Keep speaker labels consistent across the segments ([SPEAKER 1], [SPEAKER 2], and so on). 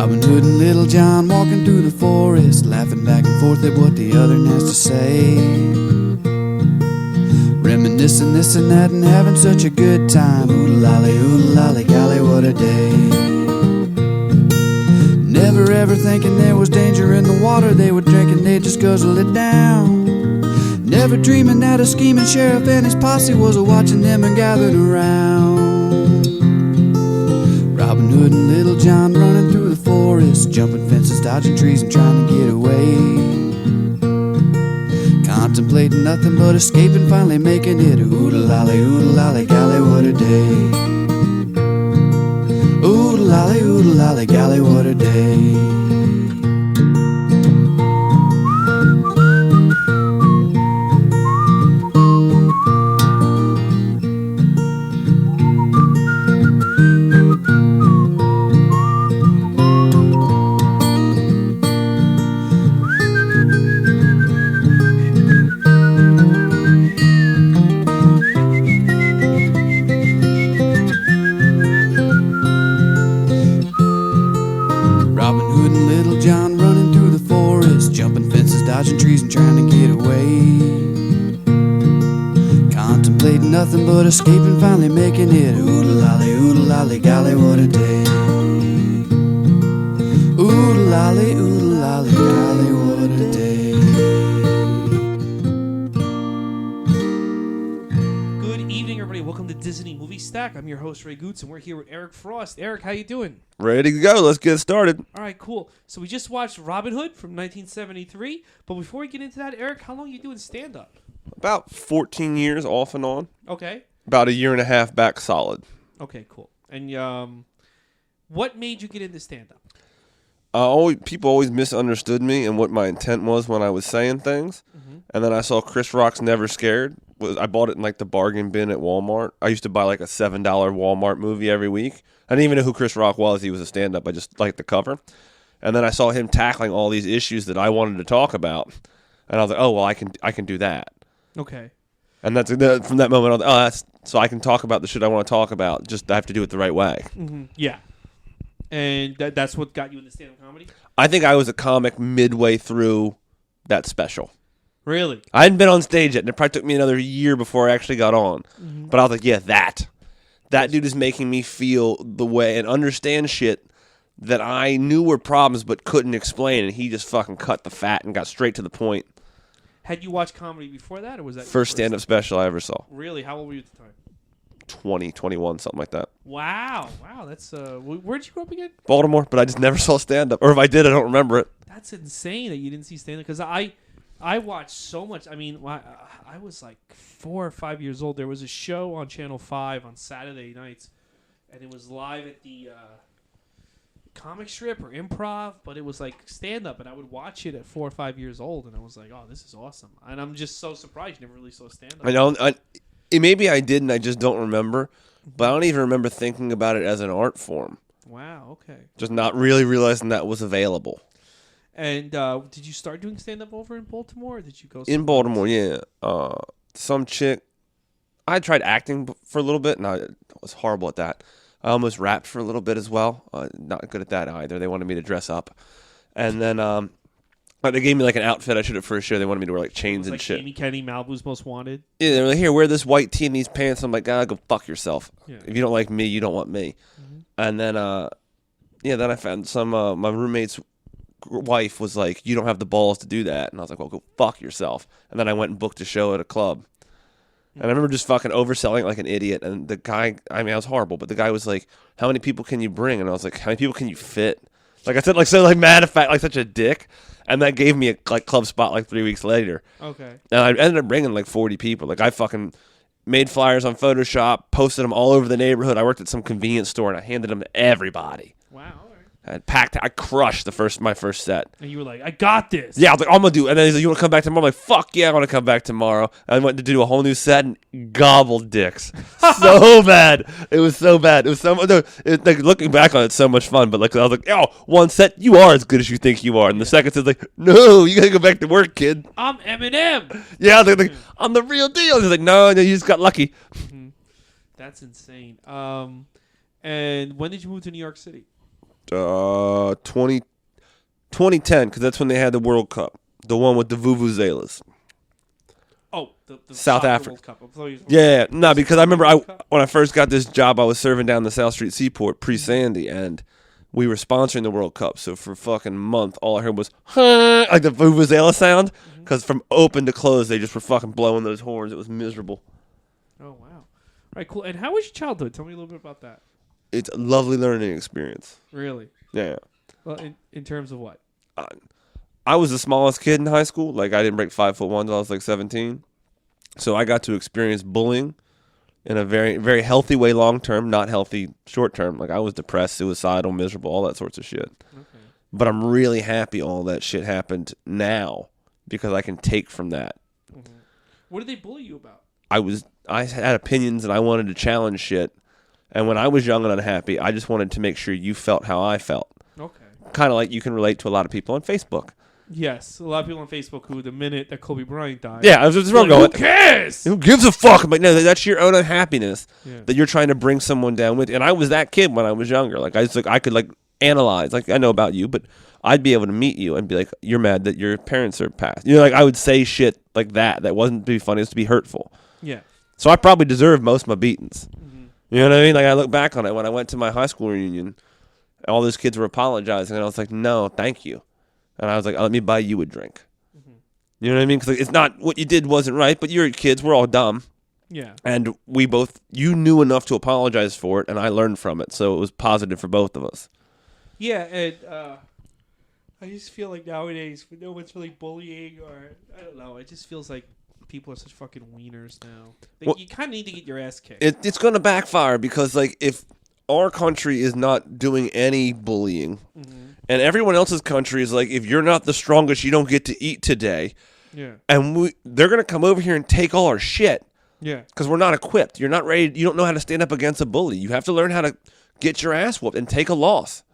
[SPEAKER 1] Robin Hood and Little John walking through the forest, laughing back and forth at what the other has to say. Reminiscing this and that and having such a good time. Oodle-lolly, golly, what a day. Never ever thinking there was danger in the water they were drinking, they just guzzle it down. Never dreaming that a scheming sheriff and his posse was a-watching them and gathered around. Robin Hood and Little John running through the forest, jumping fences, dodging trees and trying to get away. Contemplating nothing but escaping, finally making it. Oodle-lolly, golly, what a day. Oodle-lolly, golly, what a day. Dodging trees and trying to get away. Contemplating nothing but escaping, finally making it. Oodle-lolly, golly, what a day. Oodle-lolly, golly, what a day.
[SPEAKER 2] Good evening, everybody. Welcome to Disney Movie Stack. I'm your host, Ray Gootz, and we're here with Eric Frost. Eric, how you doing?
[SPEAKER 3] Ready to go. Let's get started.
[SPEAKER 2] All right, cool. So we just watched Robin Hood from 1973. But before we get into that, Eric, how long are you doing stand-up?
[SPEAKER 3] About 14 years off and on.
[SPEAKER 2] Okay.
[SPEAKER 3] About a year and a half back solid.
[SPEAKER 2] Okay, cool. And what made you get into stand-up?
[SPEAKER 3] People always misunderstood me and what my intent was when I was saying things. Mm-hmm. And then I saw Chris Rock's Never Scared. I bought it in like the bargain bin at Walmart. I used to buy like a $7 Walmart movie every week. I didn't even know who Chris Rock was. He was a stand-up. I just liked the cover. And then I saw him tackling all these issues that I wanted to talk about. And I was like, oh, well, I can do that.
[SPEAKER 2] Okay.
[SPEAKER 3] And that's from that moment on, so I can talk about the shit I want to talk about. Just I have to do it the right way.
[SPEAKER 2] Mm-hmm. Yeah. And that's what got you into stand-up comedy?
[SPEAKER 3] I think I was a comic midway through that special.
[SPEAKER 2] Really?
[SPEAKER 3] I hadn't been on stage yet, and it probably took me another year before I actually got on. Mm-hmm. But I was like, yeah, that dude is making me feel the way and understand shit that I knew were problems but couldn't explain, and he just fucking cut the fat and got straight to the point.
[SPEAKER 2] Had you watched comedy before that, or was that
[SPEAKER 3] first stand-up special I ever saw?
[SPEAKER 2] Really? How old were you at the time?
[SPEAKER 3] 20, 21, something like that.
[SPEAKER 2] Wow, that's where'd you grow up again?
[SPEAKER 3] Baltimore, but I just never saw stand-up, or if I did, I don't remember it.
[SPEAKER 2] That's insane that you didn't see stand-up, because I watched so much. I mean, I was like 4 or 5 years old. There was a show on Channel 5 on Saturday nights, and it was live at the comic strip or improv, but it was like stand-up, and I would watch it at 4 or 5 years old, and I was like, oh, this is awesome. And I'm just so surprised you never really saw stand-up.
[SPEAKER 3] I know. Maybe I did, and I just don't remember, but I don't even remember thinking about it as an art form.
[SPEAKER 2] Wow, okay.
[SPEAKER 3] Just not really realizing that was available.
[SPEAKER 2] And did you start doing stand-up over in Baltimore, or did you go
[SPEAKER 3] in Baltimore, yeah. Some chick, I tried acting for a little bit, and I was horrible at that. I almost rapped for a little bit as well. Not good at that either. They wanted me to dress up. And then they gave me like an outfit I should have for a show. They wanted me to wear like chains and
[SPEAKER 2] like
[SPEAKER 3] shit.
[SPEAKER 2] Amy Kenny, Malibu's Most Wanted.
[SPEAKER 3] Yeah, they were like, here, wear this white tee and these pants. I'm like, go fuck yourself. Yeah. If you don't like me, you don't want me. Mm-hmm. And then, then I found my roommate's wife was like, you don't have the balls to do that. And I was like, well, go fuck yourself. And then I went and booked a show at a club. And I remember just fucking overselling it like an idiot. And the guy, I was horrible, but the guy was like, how many people can you bring? And I was like, how many people can you fit? Like I said, like so, like mad of fact, like such a dick. And that gave me a club spot like 3 weeks later.
[SPEAKER 2] Okay. And
[SPEAKER 3] I ended up bringing like 40 people. Like I fucking made flyers on Photoshop, posted them all over the neighborhood. I worked at some convenience store and I handed them to everybody.
[SPEAKER 2] Wow.
[SPEAKER 3] I crushed my first set.
[SPEAKER 2] And you were like, I got this.
[SPEAKER 3] Yeah, I was like, I'm going to do it. And then he's like, you want to come back tomorrow? I'm like, fuck yeah, I want to come back tomorrow. And I went to do a whole new set and gobbled dicks. So bad. It was so bad. It was so like looking back on it, it's so much fun. But like I was like, one set, you are as good as you think you are. And the second set's like, no, you got to go back to work, kid.
[SPEAKER 2] I'm Eminem.
[SPEAKER 3] Yeah, like, I'm the real deal. He's like, no, you just got lucky.
[SPEAKER 2] Mm-hmm. That's insane. And when did you move to New York City?
[SPEAKER 3] 2010, because that's when they had the World Cup. The one with the Vuvuzelas.
[SPEAKER 2] Oh, the
[SPEAKER 3] South
[SPEAKER 2] soccer
[SPEAKER 3] Africa.
[SPEAKER 2] World Cup. I thought you were-
[SPEAKER 3] Yeah, no, because I remember
[SPEAKER 2] World Cup?
[SPEAKER 3] when I first got this job, I was serving down the South Street Seaport pre-Sandy, and we were sponsoring the World Cup. So for a fucking month, all I heard was like the vuvuzela sound, because from open to close, they just were fucking blowing those horns. It was miserable.
[SPEAKER 2] Oh, wow. All right, cool. And how was your childhood? Tell me a little bit about that.
[SPEAKER 3] It's a lovely learning experience.
[SPEAKER 2] Really?
[SPEAKER 3] Yeah.
[SPEAKER 2] Well, in terms of what?
[SPEAKER 3] I was the smallest kid in high school. Like, I didn't break 5'1" until I was like 17. So I got to experience bullying in a very, very healthy way long term, not healthy short term. Like, I was depressed, suicidal, miserable, all that sorts of shit.
[SPEAKER 2] Okay.
[SPEAKER 3] But I'm really happy all that shit happened now because I can take from that.
[SPEAKER 2] Mm-hmm. What did they bully you about?
[SPEAKER 3] I had opinions and I wanted to challenge shit. And when I was young and unhappy, I just wanted to make sure you felt how I felt.
[SPEAKER 2] Okay.
[SPEAKER 3] Kind of like you can relate to a lot of people on Facebook.
[SPEAKER 2] Yes, a lot of people on Facebook who, the minute that Kobe Bryant died,
[SPEAKER 3] Yeah, I was just
[SPEAKER 2] like,
[SPEAKER 3] going.
[SPEAKER 2] who cares?
[SPEAKER 3] Who gives a fuck? But no, that's your own unhappiness
[SPEAKER 2] Yeah.
[SPEAKER 3] that you're trying to bring someone down with. And I was that kid when I was younger. Like I could like analyze. Like I know about you, but I'd be able to meet you and be like, "You're mad that your parents are passed." You know, like I would say shit like that. That wasn't to be funny. It was to be hurtful.
[SPEAKER 2] Yeah.
[SPEAKER 3] So I probably deserved most of my beatings.
[SPEAKER 2] Mm-hmm.
[SPEAKER 3] You know what I mean? Like I look back on it when I went to my high school reunion, all those kids were apologizing, and I was like, "No, thank you." And I was like, "Let me buy you a drink."
[SPEAKER 2] Mm-hmm.
[SPEAKER 3] You know what I mean? Because it's not what you did wasn't right, but you're kids. We're all dumb.
[SPEAKER 2] Yeah.
[SPEAKER 3] And you knew enough to apologize for it, and I learned from it. So it was positive for both of us.
[SPEAKER 2] Yeah, and I just feel like nowadays, when no one's really bullying, or I don't know, it just feels like people are such fucking wieners now.
[SPEAKER 3] Well,
[SPEAKER 2] you kind of need to get your ass kicked.
[SPEAKER 3] It's going to backfire because, like, if our country is not doing any bullying, and everyone else's country is like, if you're not the strongest, you don't get to eat today.
[SPEAKER 2] Yeah.
[SPEAKER 3] And they're going to come over here and take all our shit.
[SPEAKER 2] Yeah.
[SPEAKER 3] Because we're not equipped. You're not ready. You don't know how to stand up against a bully. You have to learn how to get your ass whooped and take a loss.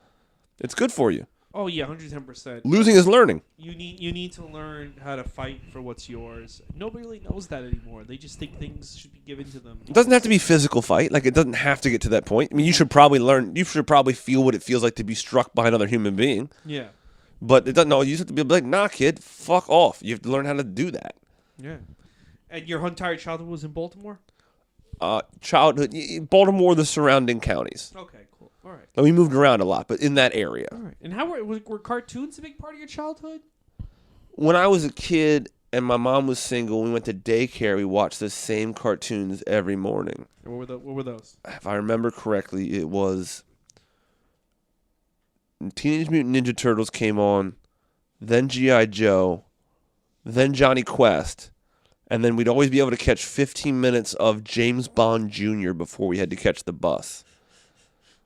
[SPEAKER 3] It's good for you.
[SPEAKER 2] Oh yeah, 110%.
[SPEAKER 3] Losing is learning.
[SPEAKER 2] You need to learn how to fight for what's yours. Nobody really knows that anymore. They just think things should be given to them.
[SPEAKER 3] It doesn't have to be physical fight. Like, it doesn't have to get to that point. I mean, you should probably feel what it feels like to be struck by another human being.
[SPEAKER 2] Yeah.
[SPEAKER 3] But it doesn't. No, you have to be like, nah, kid, fuck off. You have to learn how to do that.
[SPEAKER 2] Yeah. And your entire childhood was in Baltimore?
[SPEAKER 3] Childhood, Baltimore, the surrounding counties.
[SPEAKER 2] Okay, cool. All right.
[SPEAKER 3] And we moved around a lot, but in that area.
[SPEAKER 2] All right. And how were cartoons a big part of your childhood?
[SPEAKER 3] When I was a kid and my mom was single, we went to daycare. We watched the same cartoons every morning.
[SPEAKER 2] And what were those?
[SPEAKER 3] If I remember correctly, it was Teenage Mutant Ninja Turtles came on, then G.I. Joe, then Johnny Quest, and then we'd always be able to catch 15 minutes of James Bond Jr. before we had to catch the bus.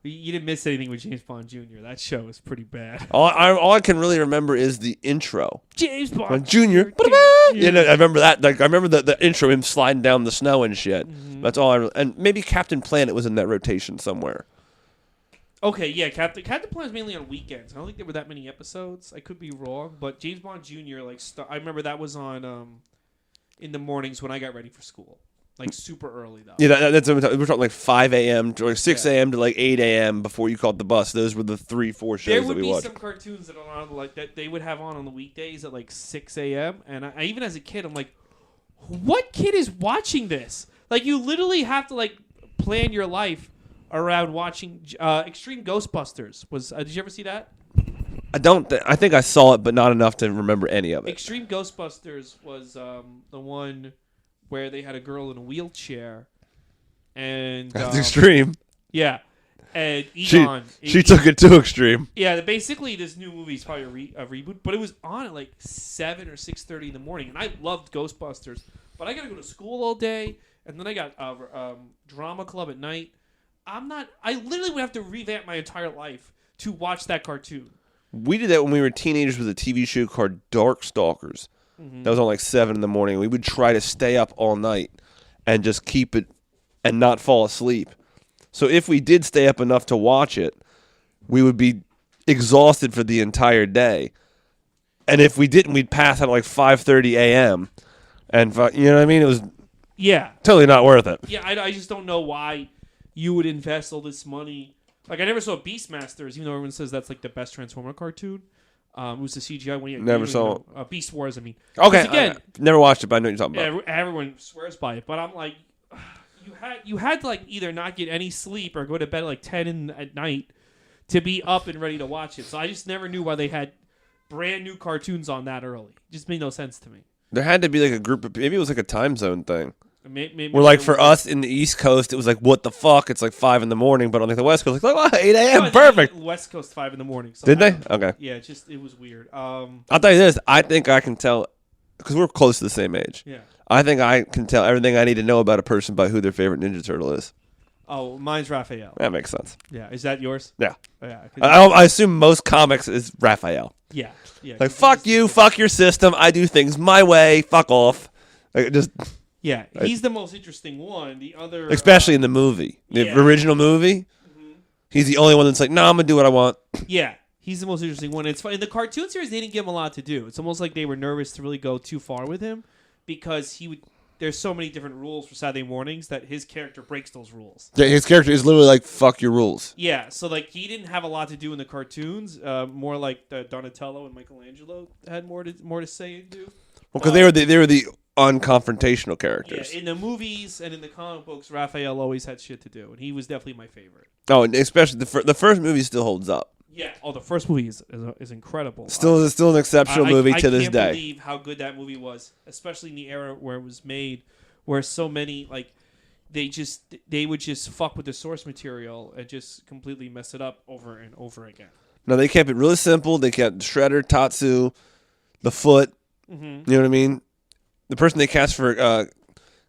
[SPEAKER 2] You didn't miss anything with James Bond Jr. That show was pretty bad.
[SPEAKER 3] All I can really remember is the intro.
[SPEAKER 2] James Bond
[SPEAKER 3] Jr.
[SPEAKER 2] Yeah.
[SPEAKER 3] You know, I remember that. Like, I remember the intro, him sliding down the snow and shit.
[SPEAKER 2] Mm-hmm.
[SPEAKER 3] That's all and maybe Captain Planet was in that rotation somewhere.
[SPEAKER 2] Okay, yeah, Captain Planet was mainly on weekends. I don't think there were that many episodes. I could be wrong, but James Bond Jr. I remember that was on in the mornings when I got ready for school, like super early though.
[SPEAKER 3] Yeah, that's we're talking like 5 a.m. to like 6 a.m. to like 8 a.m. before you caught the bus. Those were the 3-4 shows
[SPEAKER 2] There
[SPEAKER 3] that
[SPEAKER 2] would
[SPEAKER 3] we
[SPEAKER 2] be
[SPEAKER 3] watched.
[SPEAKER 2] some cartoons that are on, like that they would have on the weekdays at like 6 a.m. And I even as a kid, I'm like, what kid is watching this? Like, you literally have to like plan your life around watching Extreme Ghostbusters. Did you ever see that?
[SPEAKER 3] I think I saw it, but not enough to remember any of it.
[SPEAKER 2] Extreme Ghostbusters was the one where they had a girl in a wheelchair, and
[SPEAKER 3] That's extreme.
[SPEAKER 2] Yeah, and Egon.
[SPEAKER 3] She took it too extreme.
[SPEAKER 2] Yeah, basically this new movie is probably a reboot, but it was on at like 7 or 6:30 in the morning, and I loved Ghostbusters, but I gotta go to school all day, and then I got drama club at night. I literally would have to revamp my entire life to watch that cartoon.
[SPEAKER 3] We did that when we were teenagers with a TV show called Darkstalkers.
[SPEAKER 2] Mm-hmm.
[SPEAKER 3] That was on like 7 in the morning. We would try to stay up all night and just keep it and not fall asleep. So if we did stay up enough to watch it, we would be exhausted for the entire day. And if we didn't, we'd pass at like 5:30 a.m. And you know what I mean? It was
[SPEAKER 2] Yeah.
[SPEAKER 3] totally not worth it.
[SPEAKER 2] Yeah, I just don't know why you would invest all this money Like, I never saw Beastmasters, even though everyone says that's like the best Transformer cartoon. It was the CGI when you
[SPEAKER 3] Never saw
[SPEAKER 2] it. Beast Wars, I mean.
[SPEAKER 3] Okay,
[SPEAKER 2] Again,
[SPEAKER 3] never watched it, but I know what you're talking about.
[SPEAKER 2] everyone swears by it, but I'm like, you had to like either not get any sleep or go to bed at like 10 at night to be up and ready to watch it. So I just never knew why they had brand new cartoons on that early. It just made no sense to me.
[SPEAKER 3] There had to be like a group of, maybe it was like a time zone thing.
[SPEAKER 2] Maybe
[SPEAKER 3] Where like for us in the East Coast, it was like, what the fuck? It's like 5 a.m, but on like the West Coast, like, oh, 8 a.m.
[SPEAKER 2] No,
[SPEAKER 3] Perfect.
[SPEAKER 2] West Coast 5 a.m. So
[SPEAKER 3] Did they? Okay.
[SPEAKER 2] Yeah, it was weird.
[SPEAKER 3] I'll tell you this. I think I can tell, because we're close to the same age.
[SPEAKER 2] Yeah.
[SPEAKER 3] I think I can tell everything I need to know about a person by who their favorite Ninja Turtle is.
[SPEAKER 2] Oh, mine's Raphael.
[SPEAKER 3] That makes sense.
[SPEAKER 2] Yeah, is that yours?
[SPEAKER 3] Yeah.
[SPEAKER 2] Yeah.
[SPEAKER 3] I assume most comics is Raphael.
[SPEAKER 2] Yeah.
[SPEAKER 3] Like, fuck you, fuck your system. I do things my way. Fuck off. Like, just.
[SPEAKER 2] Yeah, he's the most interesting one. The other,
[SPEAKER 3] especially in the movie, the original movie, he's the only one that's like, no, I'm gonna do what I want.
[SPEAKER 2] Yeah, he's the most interesting one. It's fun. In the cartoon series, they didn't give him a lot to do. It's almost like they were nervous to really go too far with him because he would. There's so many different rules for Saturday mornings that his character breaks those rules.
[SPEAKER 3] Yeah, his character is literally like, fuck your rules.
[SPEAKER 2] Yeah, so like he didn't have a lot to do in the cartoons. More like Donatello and Michelangelo had more to say and do.
[SPEAKER 3] Well, because they were the unconfrontational characters.
[SPEAKER 2] Yeah, in the movies and in the comic books, Raphael always had shit to do, and he was definitely my favorite.
[SPEAKER 3] Oh, and especially the first movie still holds up.
[SPEAKER 2] Yeah. Oh, the first movie is incredible.
[SPEAKER 3] Still an exceptional movie to this day.
[SPEAKER 2] I can't believe how good that movie was, especially in the era where it was made, where so many like they would just fuck with the source material and just completely mess it up over and over again.
[SPEAKER 3] No, they kept it really simple. They kept Shredder, Tatsu, the Foot. Mm-hmm. You know what I mean? The person they cast for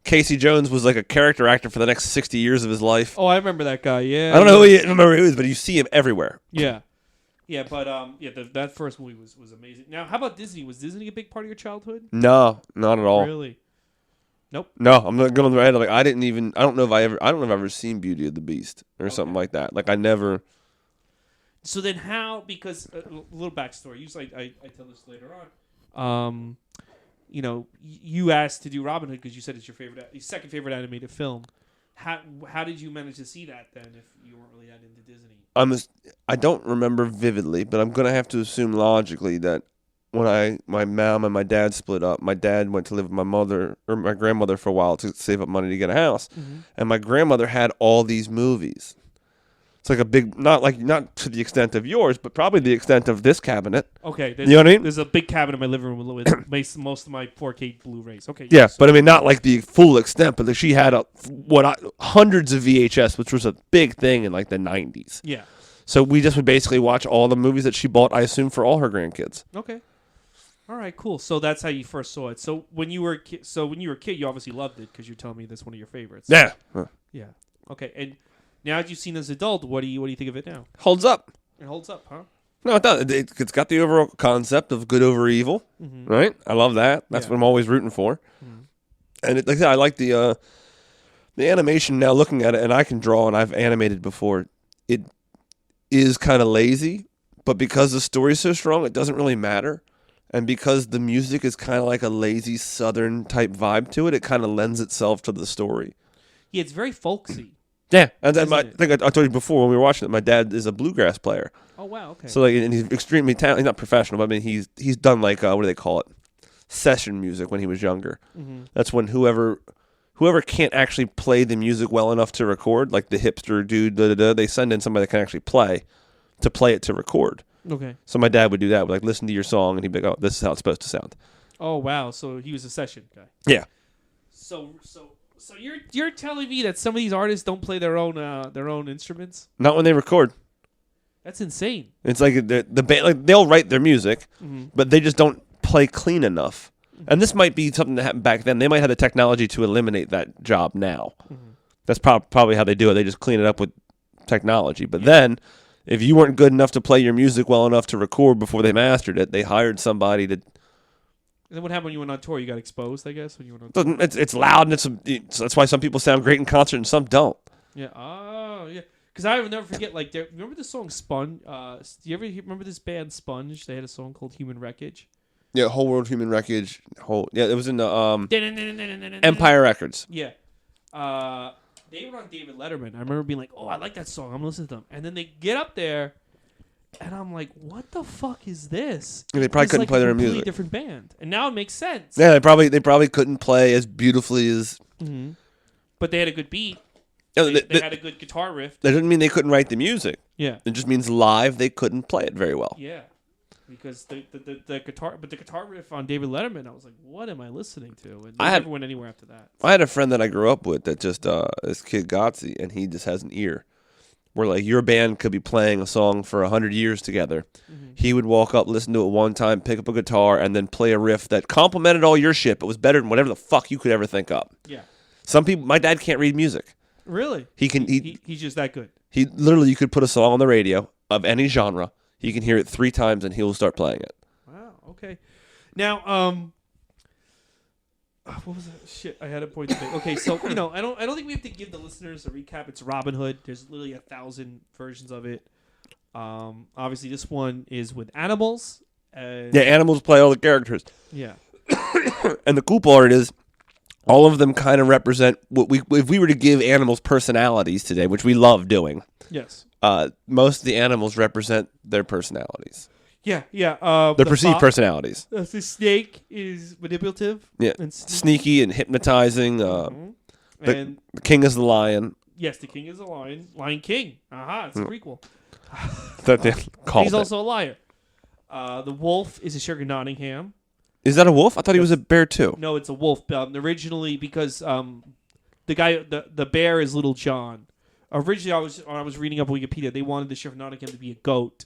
[SPEAKER 3] Casey Jones was like a character actor for the next 60 years of his life.
[SPEAKER 2] Oh, I remember that guy. Yeah,
[SPEAKER 3] I don't know remember who he is, but you see him everywhere.
[SPEAKER 2] Yeah, but that first movie was amazing. Now, how about Disney? Was Disney a big part of your childhood?
[SPEAKER 3] No, not at all.
[SPEAKER 2] Really? Nope.
[SPEAKER 3] No, I'm not going on the right. Like I don't know if I've ever seen Beauty of the Beast or something like that. Like I never.
[SPEAKER 2] So then, how? Because a little backstory. Usually, I tell this later on. You asked to do Robin Hood because you said it's your second favorite animated film. How did you manage to see that then if you weren't really that into Disney?
[SPEAKER 3] I don't remember vividly, but I'm gonna have to assume logically that when my mom and my dad split up, my dad went to live with my mother or my grandmother for a while to save up money to get a house, and my grandmother had all these movies. It's like a big, not to the extent of yours, but probably the extent of this cabinet.
[SPEAKER 2] Okay,
[SPEAKER 3] you know what I mean?
[SPEAKER 2] There's a big cabinet in my living room with most of my 4K Blu-rays. Okay,
[SPEAKER 3] yeah, but I mean not like the full extent, but she had hundreds of VHS, which was a big thing in like the 90s.
[SPEAKER 2] Yeah.
[SPEAKER 3] So we just would basically watch all the movies that she bought, I assume, for all her grandkids.
[SPEAKER 2] Okay. All right, cool. So that's how you first saw it. So when you were a kid, you obviously loved it because you're telling me that's one of your favorites.
[SPEAKER 3] Yeah.
[SPEAKER 2] Yeah. Okay, and now that you've seen it as an adult, what do you think of it now?
[SPEAKER 3] Holds up.
[SPEAKER 2] It holds up, huh?
[SPEAKER 3] No, it does. It's got the overall concept of good over evil, right? I love that. That's what I'm always rooting for. And like I said, I like the animation now. Looking at it, and I can draw, and I've animated before. It is kind of lazy, but because the story's so strong, it doesn't really matter. And because the music is kind of like a lazy Southern type vibe to it, it kind of lends itself to the story.
[SPEAKER 2] Yeah, it's very folksy.
[SPEAKER 3] Yeah, and then I think I told you before when we were watching it. My dad is a bluegrass player.
[SPEAKER 2] Oh wow, okay.
[SPEAKER 3] So and he's extremely talented. He's not professional, but I mean he's done like what do they call it? Session music when he was younger. That's when whoever can't actually play the music well enough to record, like the hipster dude, they send in somebody that can actually play it to record.
[SPEAKER 2] Okay.
[SPEAKER 3] So my dad would do that. Would like listen to your song, and he'd be like, "Oh, this is how it's supposed to sound."
[SPEAKER 2] Oh wow, so he was a session guy.
[SPEAKER 3] Yeah.
[SPEAKER 2] So you're telling me that some of these artists don't play their own instruments?
[SPEAKER 3] Not when they record.
[SPEAKER 2] That's insane.
[SPEAKER 3] It's like the band, like they'll write their music, but they just don't play clean enough. And this might be something that happened back then. They might have the technology to eliminate that job now. That's probably how they do it. They just clean it up with technology. But then, if you weren't good enough to play your music well enough to record before they mastered it, they hired somebody to.
[SPEAKER 2] And then what happened when you went on tour? You got exposed, I guess, when you went on tour?
[SPEAKER 3] It's loud, and that's why some people sound great in concert and some don't.
[SPEAKER 2] Yeah. Oh, yeah. Because I will never forget, like, remember the song Sponge? Do you ever remember this band Sponge? They had a song called Human Wreckage.
[SPEAKER 3] Yeah, Whole World Human Wreckage. It was in the Empire Records.
[SPEAKER 2] Yeah. they were on David Letterman. I remember being like, "Oh, I like that song. I'm listening to them." And then they get up there, and I'm like, "What the fuck is this?"
[SPEAKER 3] And they probably couldn't play their music.
[SPEAKER 2] It's a completely different band, and now it makes sense.
[SPEAKER 3] Yeah, they probably couldn't play as beautifully as.
[SPEAKER 2] Mm-hmm. But they had a good beat.
[SPEAKER 3] Yeah,
[SPEAKER 2] they had a good guitar riff.
[SPEAKER 3] That doesn't mean they couldn't write the music.
[SPEAKER 2] Yeah,
[SPEAKER 3] it just means live they couldn't play it very well.
[SPEAKER 2] Yeah. Because the guitar riff on David Letterman, I was like, "What am I listening to?" And I never went anywhere after that.
[SPEAKER 3] I had a friend that I grew up with that just this kid Gotzi, and he just has an ear where like your band could be playing a song for 100 years together. Mm-hmm. He would walk up, listen to it one time, pick up a guitar, and then play a riff that complimented all your shit, but was better than whatever the fuck you could ever think up.
[SPEAKER 2] Yeah.
[SPEAKER 3] Some people, my dad can't read music.
[SPEAKER 2] Really?
[SPEAKER 3] He can.
[SPEAKER 2] He's just that good.
[SPEAKER 3] He literally, you could put a song on the radio of any genre. He can hear it 3 times and he will start playing it.
[SPEAKER 2] Wow. Okay. Now, what was that? Shit, I had a point to make. Okay, so I don't think we have to give the listeners a recap. It's Robin Hood. There's literally 1,000 versions of it. Obviously, this one is with animals.
[SPEAKER 3] Yeah, animals play all the characters.
[SPEAKER 2] Yeah.
[SPEAKER 3] And the cool part is, all of them kind of represent what if we were to give animals personalities today, which we love doing.
[SPEAKER 2] Yes.
[SPEAKER 3] Most of the animals represent their personalities.
[SPEAKER 2] Yeah.
[SPEAKER 3] Their perceived personalities.
[SPEAKER 2] The snake is manipulative.
[SPEAKER 3] Yeah. And sneaky and hypnotizing. The king is the lion.
[SPEAKER 2] Yes, the king is the lion. Lion King. Aha, it's a prequel.
[SPEAKER 3] That they called
[SPEAKER 2] He's also a liar. The wolf is a Sugar Nottingham.
[SPEAKER 3] Is that a wolf? I thought he was a bear too.
[SPEAKER 2] No, it's a wolf. Originally, because the guy, the bear is Little John. Originally, I was reading up on Wikipedia. They wanted the Sheriff of Nottingham to be a goat,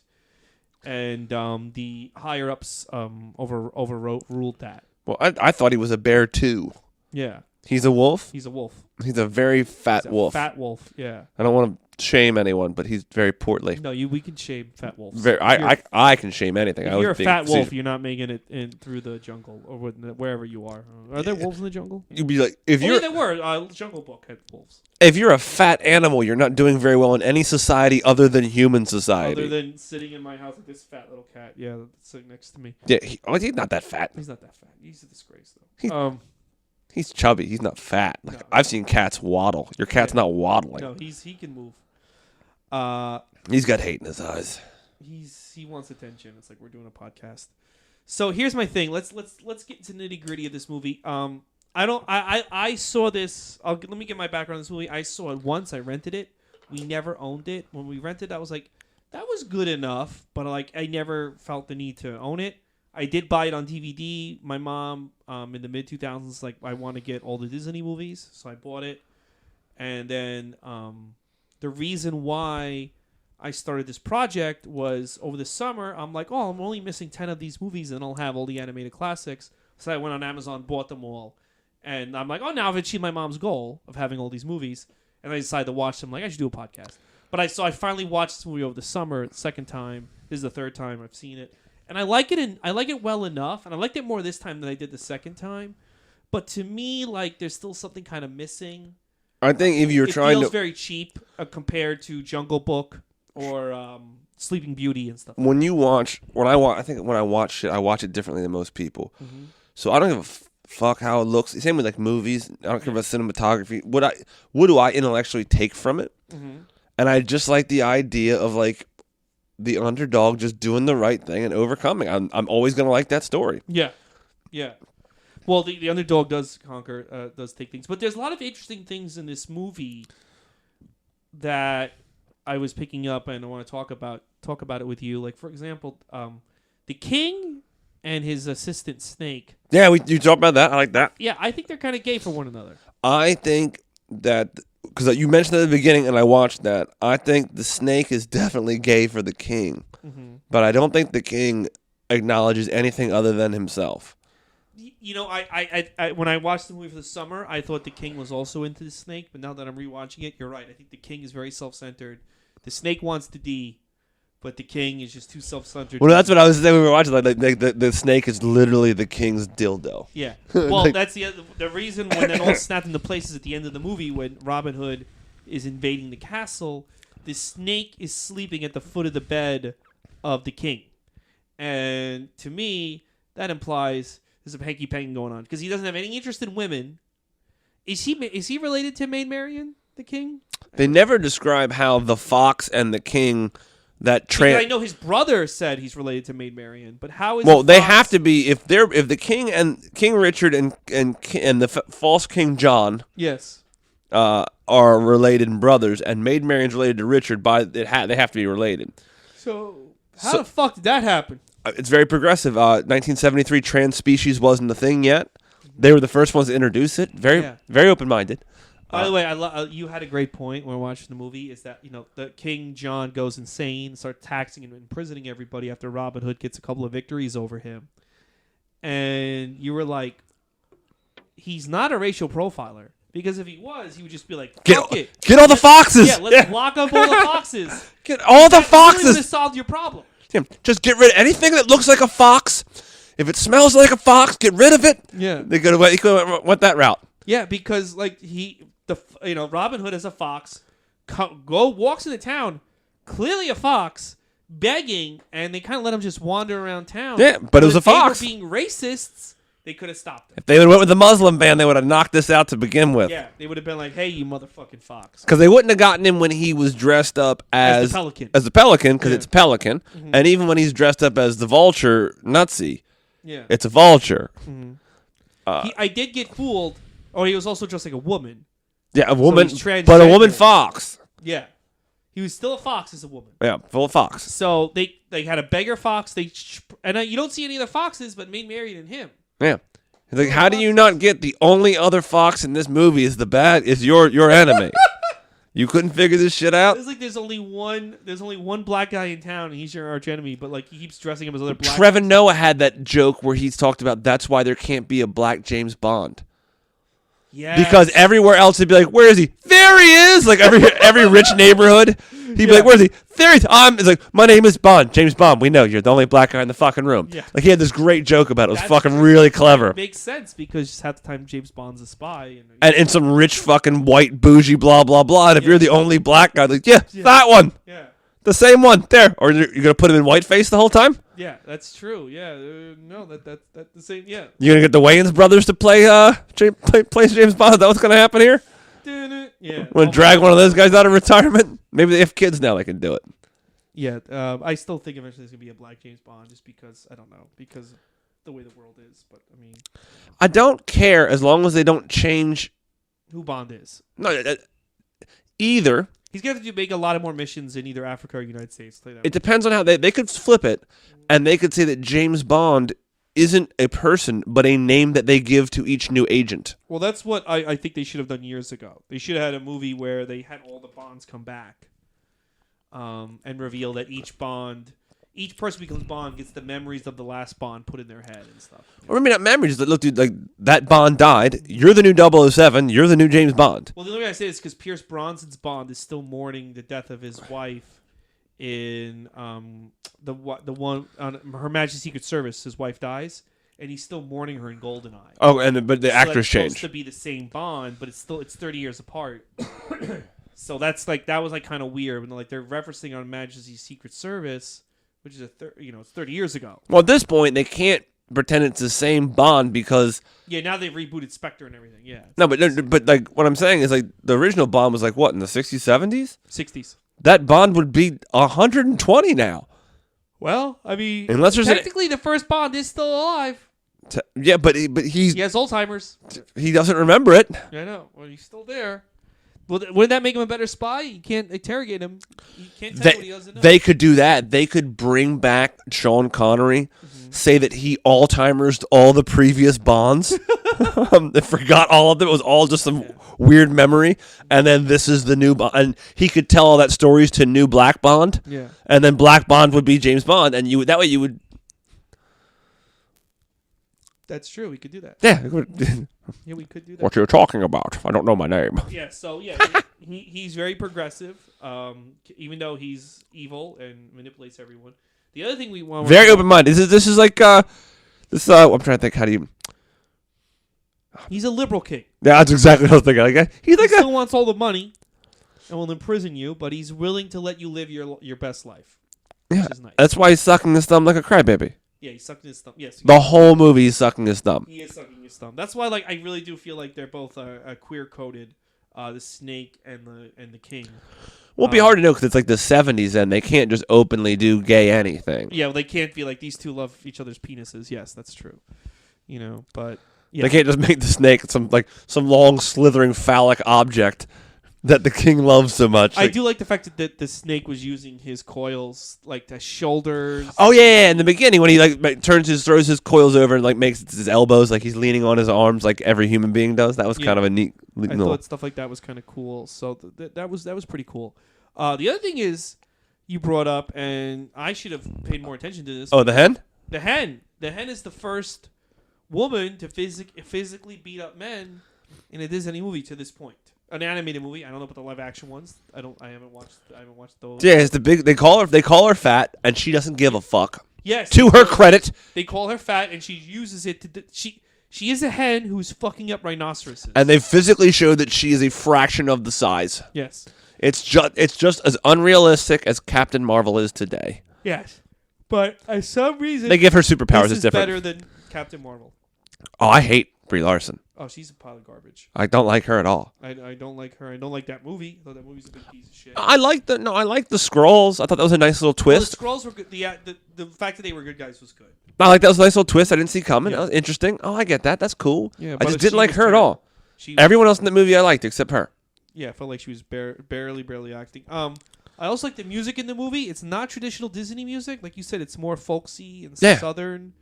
[SPEAKER 2] and the higher ups overruled that.
[SPEAKER 3] Well, I thought he was a bear too.
[SPEAKER 2] Yeah,
[SPEAKER 3] he's a wolf.
[SPEAKER 2] He's a wolf.
[SPEAKER 3] He's a very fat wolf.
[SPEAKER 2] Fat wolf. Yeah.
[SPEAKER 3] I don't want to shame anyone, but he's very portly.
[SPEAKER 2] No, we can shame fat wolves.
[SPEAKER 3] I can shame anything.
[SPEAKER 2] If you're a fat wolf, you're not making it in through the jungle or wherever you are. Are there wolves in the jungle?
[SPEAKER 3] You'd be like, if you're.
[SPEAKER 2] There were. Jungle Book had wolves.
[SPEAKER 3] If you're a fat animal, you're not doing very well in any society other than human society.
[SPEAKER 2] Other than sitting in my house with this fat little cat. Yeah, that's sitting next to me.
[SPEAKER 3] Yeah, he's not that fat.
[SPEAKER 2] He's not that fat. He's a disgrace, though.
[SPEAKER 3] He's chubby. He's not fat. Like, no. I've seen cats waddle. Your cat's not waddling.
[SPEAKER 2] No, he can move.
[SPEAKER 3] He's got hate in his eyes.
[SPEAKER 2] He wants attention. It's like we're doing a podcast. So here's my thing. Let's get into nitty gritty of this movie. I saw this. Let me get my background on this movie. I saw it once. I rented it. We never owned it. When we rented, I was like, that was good enough, but like I never felt the need to own it. I did buy it on DVD. My mom, in the mid-2000s, like, I want to get all the Disney movies, so I bought it. And then the reason why I started this project was over the summer, I'm like, I'm only missing 10 of these movies, and I'll have all the animated classics. So I went on Amazon, bought them all. And I'm like, now I've achieved my mom's goal of having all these movies. And I decided to watch them. Like, I should do a podcast. But I finally watched this movie over the summer, the second time. This is the third time I've seen it. And I like it, and I like it well enough, and I liked it more this time than I did the second time. But to me, like, there's still something kind of missing.
[SPEAKER 3] I think if you're trying to,
[SPEAKER 2] it feels very cheap compared to Jungle Book or Sleeping Beauty and stuff.
[SPEAKER 3] When I watch it, I watch it differently than most people. Mm-hmm. So I don't give a fuck how it looks. Same with like movies. I don't care about cinematography. What do I intellectually take from it? Mm-hmm. And I just like the idea of like the underdog just doing the right thing and overcoming. I'm always gonna like that story.
[SPEAKER 2] Yeah. Well, the underdog does conquer, does take things, but there's a lot of interesting things in this movie that I was picking up, and I want to talk about it with you. Like, for example, the king and his assistant Snake.
[SPEAKER 3] Yeah, you talk about that. I like that.
[SPEAKER 2] Yeah, I think they're kind of gay for one another.
[SPEAKER 3] I think that. Because you mentioned at the beginning, and I watched that, I think the snake is definitely gay for the king. Mm-hmm. But I don't think the king acknowledges anything other than himself.
[SPEAKER 2] You know, I when I watched the movie for the summer, I thought the king was also into the snake. But now that I'm rewatching it, you're right. I think the king is very self-centered. The snake wants to D, but the king is just too self-centered.
[SPEAKER 3] Well, that's what I was saying when we were watching. Like the snake is literally the king's dildo.
[SPEAKER 2] Yeah. Well, that's the reason when it all snapped into place is at the end of the movie when Robin Hood is invading the castle. The snake is sleeping at the foot of the bed of the king, and to me that implies there's a hanky panky going on because he doesn't have any interest in women. Is he related to Maid Marian? the king?
[SPEAKER 3] They never describe how the fox and the king
[SPEAKER 2] I know his brother said he's related to Maid Marian, but how is
[SPEAKER 3] Well, they have to be if the king and King Richard and the false King John
[SPEAKER 2] yes
[SPEAKER 3] are related brothers, and Maid Marian's related to Richard. They have to be related.
[SPEAKER 2] So how the fuck did that happen?
[SPEAKER 3] It's very progressive. 1973, trans species wasn't a thing yet. They were the first ones to introduce it. Very open-minded.
[SPEAKER 2] By the way, you had a great point when watching the movie. Is that the King John goes insane, starts taxing and imprisoning everybody after Robin Hood gets a couple of victories over him, and you were like, he's not a racial profiler, because if he was, he would just be like, fuck it,
[SPEAKER 3] get all the foxes.
[SPEAKER 2] Yeah, let's lock up all the foxes.
[SPEAKER 3] Get all the foxes.
[SPEAKER 2] That would have solved your problem.
[SPEAKER 3] Yeah, just get rid of anything that looks like a fox. If it smells like a fox, get rid of it.
[SPEAKER 2] Yeah,
[SPEAKER 3] they could have went that route.
[SPEAKER 2] Yeah, because Robin Hood as a fox walks into town, clearly a fox, begging, and they kind of let him just wander around town.
[SPEAKER 3] Yeah, but it was a fox.
[SPEAKER 2] If they were being racists, they could have stopped him.
[SPEAKER 3] If they would have went with the Muslim ban, they would have knocked this out to begin with.
[SPEAKER 2] Yeah, they would have been like, "Hey, you motherfucking fox,"
[SPEAKER 3] because they wouldn't have gotten him when he was dressed up as
[SPEAKER 2] the
[SPEAKER 3] pelican, because it's pelican, and even when he's dressed up as the vulture, Nutsy, it's a vulture.
[SPEAKER 2] Mm-hmm. I did get fooled. Oh, he was also dressed like a woman.
[SPEAKER 3] Yeah, a woman,
[SPEAKER 2] so
[SPEAKER 3] but a woman fox.
[SPEAKER 2] Yeah. He was still a fox as a woman.
[SPEAKER 3] Yeah, full of fox.
[SPEAKER 2] So they had a beggar fox. And you don't see any other foxes, but Maid Marian and him.
[SPEAKER 3] Yeah. He's like, how do you not get the only other fox in this movie is your enemy? You couldn't figure this shit out?
[SPEAKER 2] It's like there's only one black guy in town, and he's your arch enemy, but like he keeps dressing him as other black
[SPEAKER 3] Trevor
[SPEAKER 2] guys.
[SPEAKER 3] Noah had that joke where he's talked about that's why there can't be a black James Bond.
[SPEAKER 2] Yeah.
[SPEAKER 3] Because everywhere else it'd be like, where is he? There he is! Like every rich neighborhood. He'd be like, where is he? There he is. It's like, my name is Bond. James Bond. We know you're the only black guy in the fucking room. Yeah. Like he had this great joke about it. It was fucking really clever.
[SPEAKER 2] It makes sense because half the time James Bond's a spy.
[SPEAKER 3] And some rich fucking white bougie blah blah blah. And if you're the only black guy, like, that one. Yeah. The same one. There. Or you're going to put him in whiteface the whole time?
[SPEAKER 2] Yeah, that's true. Yeah, no, that's the same. Yeah,
[SPEAKER 3] you're gonna get the Wayans brothers to play James Bond. Is that what's gonna happen here?
[SPEAKER 2] Yeah,
[SPEAKER 3] want to drag one of those guys out of retirement? Maybe they have kids now; they can do it.
[SPEAKER 2] Yeah, I still think eventually there's gonna be a black James Bond, just because I don't know, because the way the world is. But I mean,
[SPEAKER 3] I don't care as long as they don't change
[SPEAKER 2] who Bond is.
[SPEAKER 3] No, either.
[SPEAKER 2] He's going to have to make a lot of more missions in either Africa or United States.
[SPEAKER 3] It depends on how they could flip it, and they could say that James Bond isn't a person, but a name that they give to each new agent.
[SPEAKER 2] Well, that's what I think they should have done years ago. They should have had a movie where they had all the Bonds come back and reveal that each person becomes Bond gets the memories of the last Bond put in their head and stuff.
[SPEAKER 3] Or maybe not memories. Look, dude, like that Bond died. You're the new 007. You're the new James Bond.
[SPEAKER 2] Well, the only reason I say this is because Pierce Brosnan's Bond is still mourning the death of his wife in the one on Her Majesty's Secret Service. His wife dies, and he's still mourning her in GoldenEye.
[SPEAKER 3] Oh, but the actors changed.
[SPEAKER 2] It's supposed to be the same Bond, but it's 30 years apart. So that was kind of weird when they're referencing on Majesty's Secret Service. Which is it's 30 years ago.
[SPEAKER 3] Well, at this point, they can't pretend it's the same Bond because
[SPEAKER 2] now they've rebooted Spectre and everything. Yeah.
[SPEAKER 3] No, but like what I'm saying is like the original Bond was like what in the 60s, 70s?
[SPEAKER 2] 60s.
[SPEAKER 3] That Bond would be 120 now.
[SPEAKER 2] Well, I mean,
[SPEAKER 3] unless there's
[SPEAKER 2] technically the first Bond is still alive.
[SPEAKER 3] Yeah, but he
[SPEAKER 2] has Alzheimer's.
[SPEAKER 3] He doesn't remember it.
[SPEAKER 2] I know. Well, he's still there. Well, wouldn't that make him a better spy? You can't interrogate him. You can't tell what he doesn't know.
[SPEAKER 3] They could do that. They could bring back Sean Connery, say that he Alzheimer's all the previous Bonds, they forgot all of them. It was all just some weird memory, and then this is the new Bond. And he could tell all that stories to new Black Bond, and then Black Bond would be James Bond, and that way you would.
[SPEAKER 2] That's true. We could do that.
[SPEAKER 3] Yeah.
[SPEAKER 2] Yeah, we could do that.
[SPEAKER 3] What you're talking about? I don't know my name.
[SPEAKER 2] Yeah. So he's very progressive. Even though he's evil and manipulates everyone. The other thing we want.
[SPEAKER 3] Very open-minded. This is like this. I'm trying to think. How do you?
[SPEAKER 2] He's a liberal king.
[SPEAKER 3] Yeah, that's exactly what I was thinking. Like,
[SPEAKER 2] he still wants all the money, and will imprison you, but he's willing to let you live your best life.
[SPEAKER 3] Yeah,
[SPEAKER 2] which is nice.
[SPEAKER 3] That's why he's sucking his thumb like a crybaby.
[SPEAKER 2] Yeah, he's sucking his thumb. Yes,
[SPEAKER 3] the whole movie he's sucking his thumb.
[SPEAKER 2] He is sucking his thumb. That's why, I really do feel like they're both queer-coded the snake and the king.
[SPEAKER 3] Well, it'd be hard to know because it's like the 70s and they can't just openly do gay anything.
[SPEAKER 2] Yeah, well, they can't be like these two love each other's penises. Yes, that's true. But yeah.
[SPEAKER 3] They can't just make the snake some long slithering phallic object that the king loves so much.
[SPEAKER 2] I do like the fact that the snake was using his coils like the shoulders.
[SPEAKER 3] Oh yeah, in the beginning when he throws his coils over and makes his elbows like he's leaning on his arms like every human being does. That was kind of a neat.
[SPEAKER 2] I thought stuff like that was kind of cool. So that was pretty cool. The other thing is you brought up, and I should have paid more attention to this.
[SPEAKER 3] Oh, the hen.
[SPEAKER 2] The hen is the first woman to physically beat up men in a Disney movie to this point. An animated movie. I don't know about the live action ones. I haven't watched those.
[SPEAKER 3] Yeah, it's the big. They call her fat, and she doesn't give a fuck.
[SPEAKER 2] Yes.
[SPEAKER 3] To her credit,
[SPEAKER 2] they call her fat, and she uses it to. She is a hen who's fucking up rhinoceroses.
[SPEAKER 3] And they physically show that she is a fraction of the size.
[SPEAKER 2] Yes.
[SPEAKER 3] It's just as unrealistic as Captain Marvel is today.
[SPEAKER 2] Yes. But for some reason
[SPEAKER 3] they give her superpowers.
[SPEAKER 2] This
[SPEAKER 3] is
[SPEAKER 2] is
[SPEAKER 3] different.
[SPEAKER 2] better than Captain Marvel.
[SPEAKER 3] Oh, I hate Brie Larson.
[SPEAKER 2] Oh, she's a pile of garbage.
[SPEAKER 3] I don't like her at all.
[SPEAKER 2] I don't like her. I don't like that movie. I thought that movie's a big piece of shit.
[SPEAKER 3] I like the Skrulls. I thought that was a nice little twist.
[SPEAKER 2] Well, the Skrulls were good. The fact that they were good guys was good.
[SPEAKER 3] I like that was a nice little twist I didn't see coming.
[SPEAKER 2] Yeah.
[SPEAKER 3] That was interesting. Oh, I get that. That's cool.
[SPEAKER 2] Yeah,
[SPEAKER 3] I just didn't like her at all.
[SPEAKER 2] She
[SPEAKER 3] Everyone else in the movie I liked except her.
[SPEAKER 2] Yeah, I felt like she was barely acting. I also like the music in the movie. It's not traditional Disney music. Like you said, it's more folksy and southern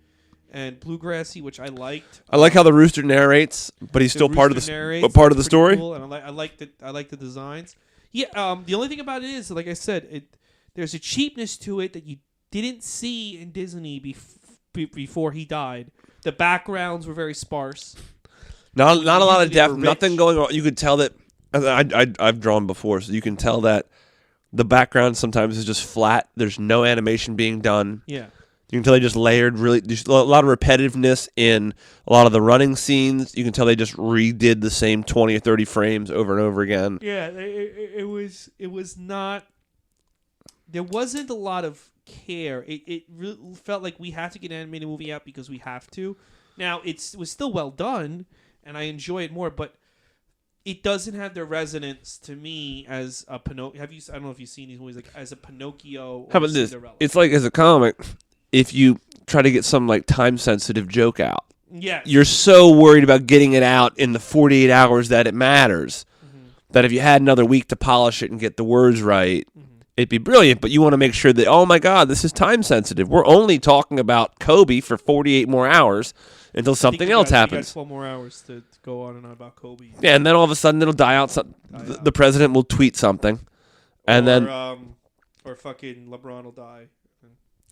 [SPEAKER 2] and bluegrassy, which I liked.
[SPEAKER 3] I like how the rooster narrates, but he's still part of the story.
[SPEAKER 2] Cool, and I like the designs. Yeah. The only thing about it is, like I said, there's a cheapness to it that you didn't see in Disney before he died. The backgrounds were very sparse.
[SPEAKER 3] Not a lot of depth. Nothing going on. You could tell that. I've drawn before, so you can tell that the background sometimes is just flat. There's no animation being done.
[SPEAKER 2] Yeah.
[SPEAKER 3] You can tell they just layered there's a lot of repetitiveness in a lot of the running scenes. You can tell they just redid the same 20 or 30 frames over and over again.
[SPEAKER 2] Yeah, it was not. There wasn't a lot of care. It really felt like we have to get an animated movie out because we have to. Now it was still well done, and I enjoy it more, but it doesn't have the resonance to me as a Pinocchio. I don't know if you've seen these movies like as a Pinocchio. Or
[SPEAKER 3] How about this?
[SPEAKER 2] Cinderella.
[SPEAKER 3] It's like as a comic, if you try to get some time sensitive joke out, you're so worried about getting it out in the 48 hours that it matters. That if you had another week to polish it and get the words right, it'd be brilliant. But you want to make sure that, oh my God, this is time sensitive. We're only talking about Kobe for 48 more hours until something else happens.
[SPEAKER 2] 12 more hours to go on and on about Kobe.
[SPEAKER 3] Yeah, and then all of a sudden it'll die out. The president will tweet something, and
[SPEAKER 2] or fucking LeBron will die.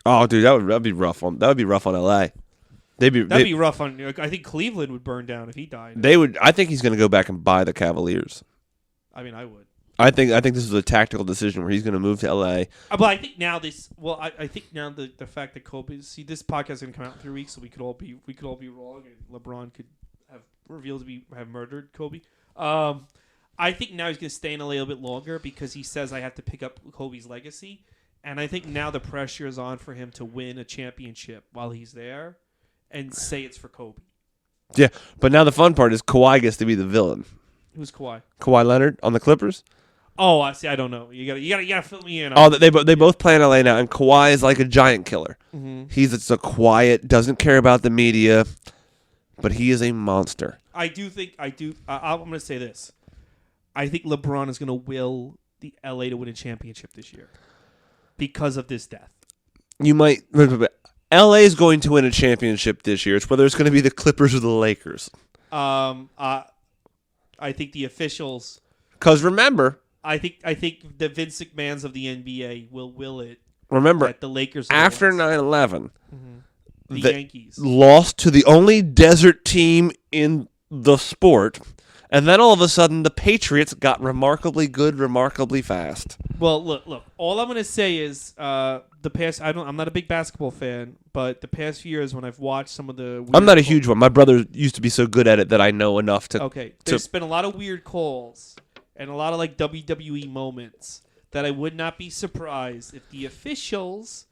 [SPEAKER 3] Oh, dude, that'd be rough on LA. That'd
[SPEAKER 2] be rough on. I think Cleveland would burn down if he died.
[SPEAKER 3] They would. I think he's going to go back and buy the Cavaliers.
[SPEAKER 2] I mean, I would.
[SPEAKER 3] I think this is a tactical decision where he's going to move to LA.
[SPEAKER 2] But I think now this. Well, I think now the fact that Kobe. See, this podcast is going to come out in 3 weeks, so we could all be wrong, and LeBron could have revealed to have murdered Kobe. I think now he's going to stay in LA a little bit longer because he says I have to pick up Kobe's legacy. And I think now the pressure is on for him to win a championship while he's there and say it's for Kobe.
[SPEAKER 3] Yeah, but now the fun part is Kawhi gets to be the villain.
[SPEAKER 2] Who's Kawhi?
[SPEAKER 3] Kawhi Leonard on the Clippers.
[SPEAKER 2] Oh, I see. I don't know. You gotta fill me in.
[SPEAKER 3] Oh, they both play in LA now, and Kawhi is like a giant killer.
[SPEAKER 2] Mm-hmm.
[SPEAKER 3] He's just a quiet, doesn't care about the media, but he is a monster.
[SPEAKER 2] I'm going to say this. I think LeBron is going to will the LA to win a championship this year because of this death.
[SPEAKER 3] You might. LA is going to win a championship this year. It's whether it's going to be the Clippers or the Lakers.
[SPEAKER 2] I think the officials.
[SPEAKER 3] Because remember,
[SPEAKER 2] I think the Vince McMahons of the NBA will it.
[SPEAKER 3] Remember,
[SPEAKER 2] that the Lakers
[SPEAKER 3] after 9/11,
[SPEAKER 2] the Yankees
[SPEAKER 3] lost to the only desert team in the sport. And then all of a sudden, the Patriots got remarkably good, remarkably fast.
[SPEAKER 2] Well, look. All I'm going to say is the past. I'm not a big basketball fan, but the past few years when I've watched some of the,
[SPEAKER 3] I'm not a huge one. My brother used to be so good at it that I know enough to.
[SPEAKER 2] Okay, there's been a lot of weird calls and a lot of like WWE moments that I would not be surprised if the officials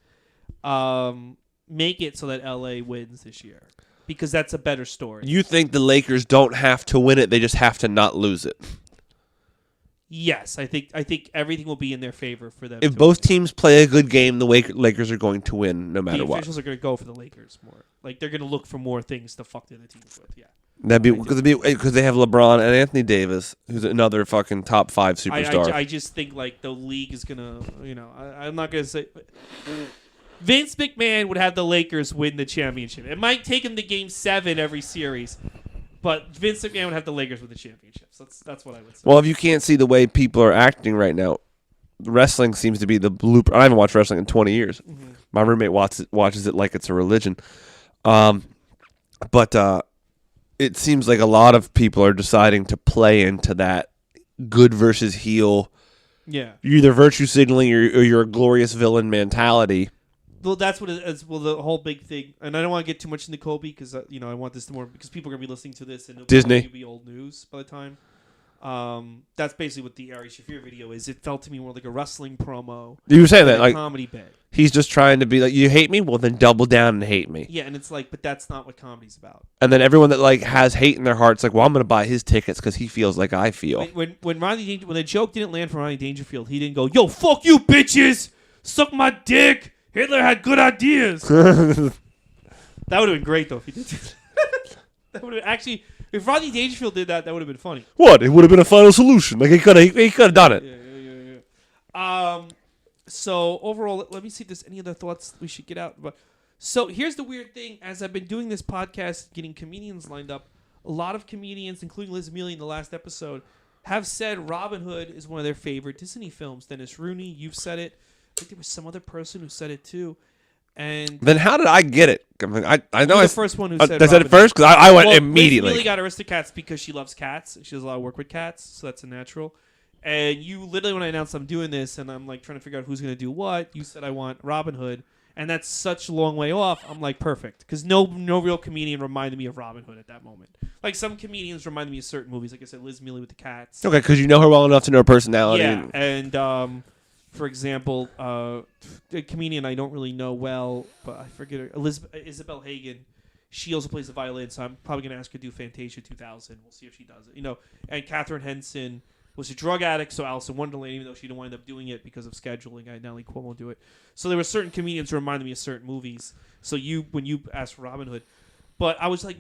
[SPEAKER 2] make it so that LA wins this year. Because that's a better story.
[SPEAKER 3] You think the Lakers don't have to win it; they just have to not lose it.
[SPEAKER 2] Yes, I think everything will be in their favor for them.
[SPEAKER 3] If both teams play a good game, the Lakers are going to win no matter
[SPEAKER 2] the
[SPEAKER 3] what.
[SPEAKER 2] officials are going to go for the Lakers more. Like they're going to look for more things to fuck the other teams with. Yeah.
[SPEAKER 3] That'd be because they have LeBron and Anthony Davis, who's another fucking top 5 superstar.
[SPEAKER 2] I just think like the league is gonna, I'm not gonna say. Vince McMahon would have the Lakers win the championship. It might take him to Game 7 every series, but Vince McMahon would have the Lakers win the championship. So that's what I would say.
[SPEAKER 3] Well, if you can't see the way people are acting right now, wrestling seems to be the blooper. I haven't watched wrestling in 20 years. Mm-hmm. My roommate watches it like it's a religion. But it seems like a lot of people are deciding to play into that good versus heel.
[SPEAKER 2] Yeah.
[SPEAKER 3] You're either virtue signaling or you're a glorious villain mentality.
[SPEAKER 2] Well, that's what it is. Well, the whole big thing, and I don't want to get too much into Kobe because I want this to more because people are gonna be listening to this and it'll be old news by the time. That's basically what the Ari Shaffir video is. It felt to me more like a wrestling promo.
[SPEAKER 3] You were saying that like
[SPEAKER 2] comedy bit.
[SPEAKER 3] He's just trying to be like, you hate me? Well, then double down and hate me.
[SPEAKER 2] Yeah, and it's like, but that's not what comedy's about.
[SPEAKER 3] And then everyone that like has hate in their hearts, like, well, I'm going to buy his tickets because he feels like I feel.
[SPEAKER 2] When the joke didn't land from Rodney Dangerfield, he didn't go, "Yo, fuck you, bitches, suck my dick. Hitler had good ideas." That would have been great though if he did. That would have actually. If Rodney Dangerfield did that, that would have been funny.
[SPEAKER 3] What? It would have been a final solution. Like he could have done it.
[SPEAKER 2] Yeah. So overall, let me see if there's any other thoughts we should get out. But so here's the weird thing: as I've been doing this podcast, getting comedians lined up, a lot of comedians, including Liz Mealy in the last episode, have said Robin Hood is one of their favorite Disney films. Dennis Rooney, you've said it. I think there was some other person who said it too. And
[SPEAKER 3] then how did I get it? I know
[SPEAKER 2] the first one who said
[SPEAKER 3] I said it first because I went immediately.
[SPEAKER 2] Liz Mealy got Aristocats because she loves cats. She does a lot of work with cats, so that's a natural. And you literally, when I announced I'm doing this, and I'm like trying to figure out who's going to do what, you said I want Robin Hood, and that's such a long way off. I'm like, perfect, because no real comedian reminded me of Robin Hood at that moment. Like some comedians reminded me of certain movies, like I said, Liz Mealy with the cats.
[SPEAKER 3] Okay, because you know her well enough to know her personality.
[SPEAKER 2] Yeah, and for example, a comedian I don't really know well, but I forget her, Isabel Hagen. She also plays the violin, so I'm probably going to ask her to do Fantasia 2000. We'll see if she does it. And Katherine Henson was a drug addict, so Alison Wonderland, even though she didn't wind up doing it because of scheduling, I had Natalie Cuomo do it. So there were certain comedians who reminded me of certain movies. So when you asked for Robin Hood, but I was like,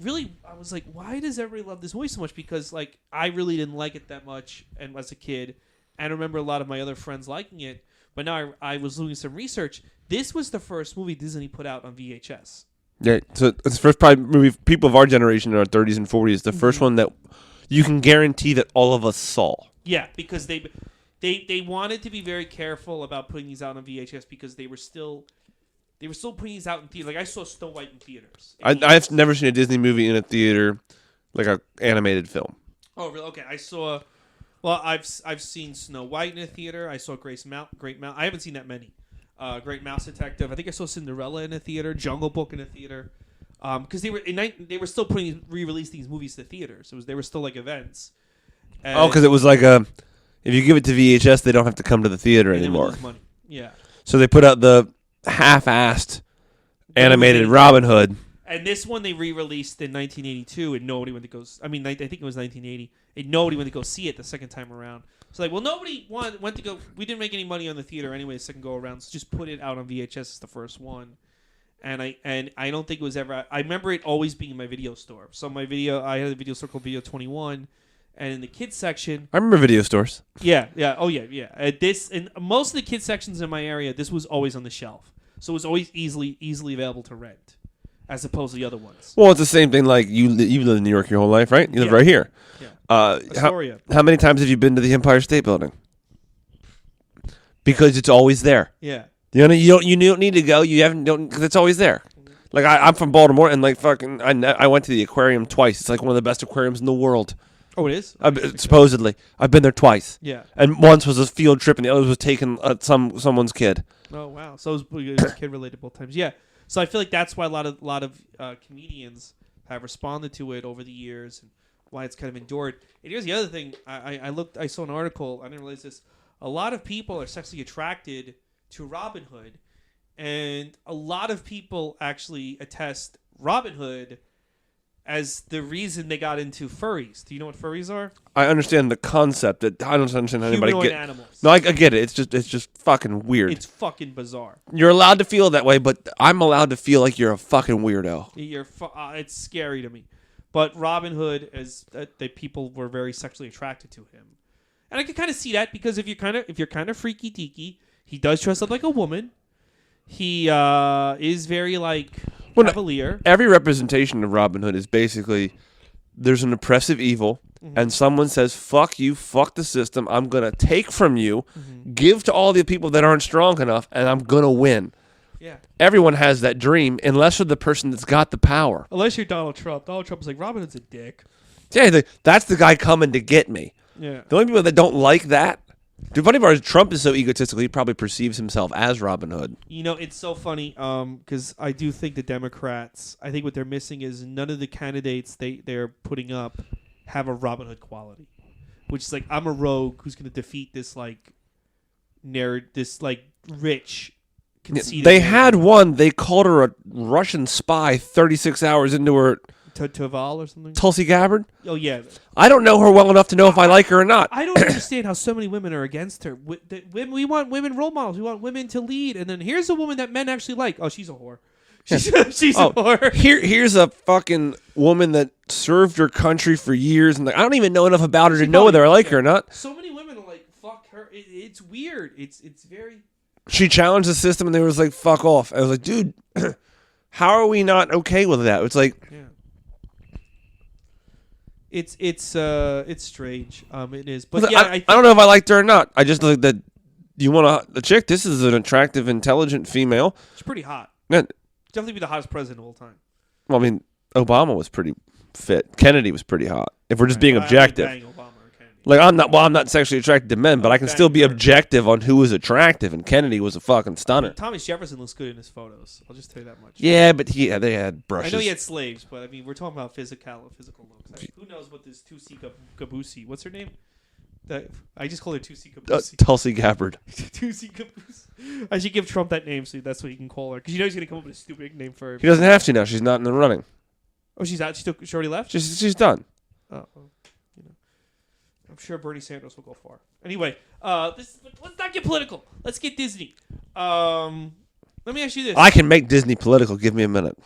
[SPEAKER 2] why does everybody love this movie so much? Because like I really didn't like it that much, and as a kid, and I remember a lot of my other friends liking it. But now I was doing some research. This was the first movie Disney put out on VHS. Yeah,
[SPEAKER 3] so it's the first probably movie people of our generation in our 30s and 40s. The first one that you can guarantee that all of us saw.
[SPEAKER 2] Yeah, because they wanted to be very careful about putting these out on VHS because they were still putting these out in theaters. Like I saw Snow White in theaters.
[SPEAKER 3] I've never seen a Disney movie in a theater, like an animated film.
[SPEAKER 2] Oh, really? Okay, I saw. Well, I've seen Snow White in a theater. I saw Great Mouse. I haven't seen that many. Great Mouse Detective. I think I saw Cinderella in a theater. Jungle Book in a theater. Because they were still re-releasing these movies to theaters. They were still like events. And
[SPEAKER 3] because it was like if you give it to VHS, they don't have to come to the theater anymore.
[SPEAKER 2] They money. Yeah.
[SPEAKER 3] So they put out the half-assed animated Robin Hood.
[SPEAKER 2] And this one they re-released in 1982, and nobody went to go. I mean, I think it was 1980, and nobody went to go see it the second time around. So like, well, nobody went to go. We didn't make any money on the theater anyway. The second go around, so just put it out on VHS as the first one. And I don't think it was ever. I remember it always being in my video store. So I had a video store called Video 21, and in the kids section,
[SPEAKER 3] I remember video stores.
[SPEAKER 2] Yeah, oh yeah. And most of the kids sections in my area, this was always on the shelf, so it was always easily available to rent, as opposed to the other ones.
[SPEAKER 3] Well, it's the same thing. Like you live in New York your whole life, right? You live right here.
[SPEAKER 2] Yeah.
[SPEAKER 3] Astoria. How many times have you been to the Empire State Building? Because it's always there.
[SPEAKER 2] Yeah.
[SPEAKER 3] You don't need to go. Because it's always there. Like I'm from Baltimore, and like fucking, I went to the aquarium twice. It's like one of the best aquariums in the world.
[SPEAKER 2] Oh, it is?
[SPEAKER 3] Supposedly, I've been there twice.
[SPEAKER 2] Yeah.
[SPEAKER 3] And once was a field trip, and the other was taking someone's kid.
[SPEAKER 2] Oh wow! So it was kid related both times. Yeah. So I feel like that's why a lot of comedians have responded to it over the years, and why it's kind of endured. And here's the other thing: I saw an article. I didn't realize this. A lot of people are sexually attracted to Robin Hood, and a lot of people actually attest Robin Hood as the reason they got into furries. Do you know what furries are?
[SPEAKER 3] I understand the concept. That I don't understand how anybody
[SPEAKER 2] Humanoid
[SPEAKER 3] get.
[SPEAKER 2] animals.
[SPEAKER 3] No, I get it. It's just fucking weird.
[SPEAKER 2] It's fucking bizarre.
[SPEAKER 3] You're allowed to feel that way, but I'm allowed to feel like you're a fucking weirdo.
[SPEAKER 2] It's scary to me. But Robin Hood, the people were very sexually attracted to him, and I can kind of see that because if you're kind of freaky deaky, he does dress up like a woman. He is very cavalier.
[SPEAKER 3] Every representation of Robin Hood is basically there's an oppressive evil, and someone says, "Fuck you, fuck the system. I'm gonna take from you, give to all the people that aren't strong enough, and I'm gonna win."
[SPEAKER 2] Yeah.
[SPEAKER 3] Everyone has that dream, unless you're the person that's got the power.
[SPEAKER 2] Unless you're Donald Trump. Donald Trump's like, Robin Hood's a dick.
[SPEAKER 3] Yeah, that's the guy coming to get me.
[SPEAKER 2] Yeah.
[SPEAKER 3] The only people that don't like that. The funny part is Trump is so egotistical, he probably perceives himself as Robin Hood.
[SPEAKER 2] You know, it's so funny because I do think the Democrats, I think what they're missing is none of the candidates they're putting up have a Robin Hood quality, which is like, I'm a rogue who's going to defeat this rich, conceited.
[SPEAKER 3] They had one, they called her a Russian spy 36 hours into her...
[SPEAKER 2] Taval or something?
[SPEAKER 3] Tulsi Gabbard?
[SPEAKER 2] Oh, yeah.
[SPEAKER 3] I don't know her well enough to know if I like her or not.
[SPEAKER 2] I don't understand how so many women are against her. We want women role models. We want women to lead. And then here's a woman that men actually like. Oh, she's a whore. She's a whore.
[SPEAKER 3] Here's a fucking woman that served her country for years. And I don't even know enough about her to know whether I like her or not.
[SPEAKER 2] So many women are like, fuck her. It's weird. It's very...
[SPEAKER 3] She challenged the system and they was like, fuck off. I was like, dude, how are we not okay with that? It's like...
[SPEAKER 2] Yeah. It's strange. It is, but yeah,
[SPEAKER 3] I don't know if I liked her or not. I just like that. You want a chick? This is an attractive, intelligent female.
[SPEAKER 2] She's pretty hot.
[SPEAKER 3] Yeah.
[SPEAKER 2] Definitely be the hottest president of all time.
[SPEAKER 3] Well, I mean, Obama was pretty fit. Kennedy was pretty hot. If we're just being objective,
[SPEAKER 2] Bang Obama or Kennedy.
[SPEAKER 3] like I'm not sexually attracted to men, but I can still be objective on who is attractive. And Kennedy was a fucking stunner.
[SPEAKER 2] Thomas Jefferson looks good in his photos. I'll just tell you that much.
[SPEAKER 3] Yeah, but they had brushes.
[SPEAKER 2] I know he had slaves, but I mean, we're talking about physical looks. Who knows what this Tulsi Gabbard? What's her name? I just call her Tulsi Gabbard.
[SPEAKER 3] Tulsi Gabbard.
[SPEAKER 2] Tulsi Gabbard. I should give Trump that name so that's what he can call her. Because you know he's going to come up with a stupid name for her.
[SPEAKER 3] He doesn't have to now. She's not in the running.
[SPEAKER 2] Oh, she's out? She already left?
[SPEAKER 3] She's done.
[SPEAKER 2] Oh, you know. I'm sure Bernie Sanders will go far. Anyway, let's not get political. Let's get Disney. Let me ask you this.
[SPEAKER 3] I can make Disney political. Give me a minute.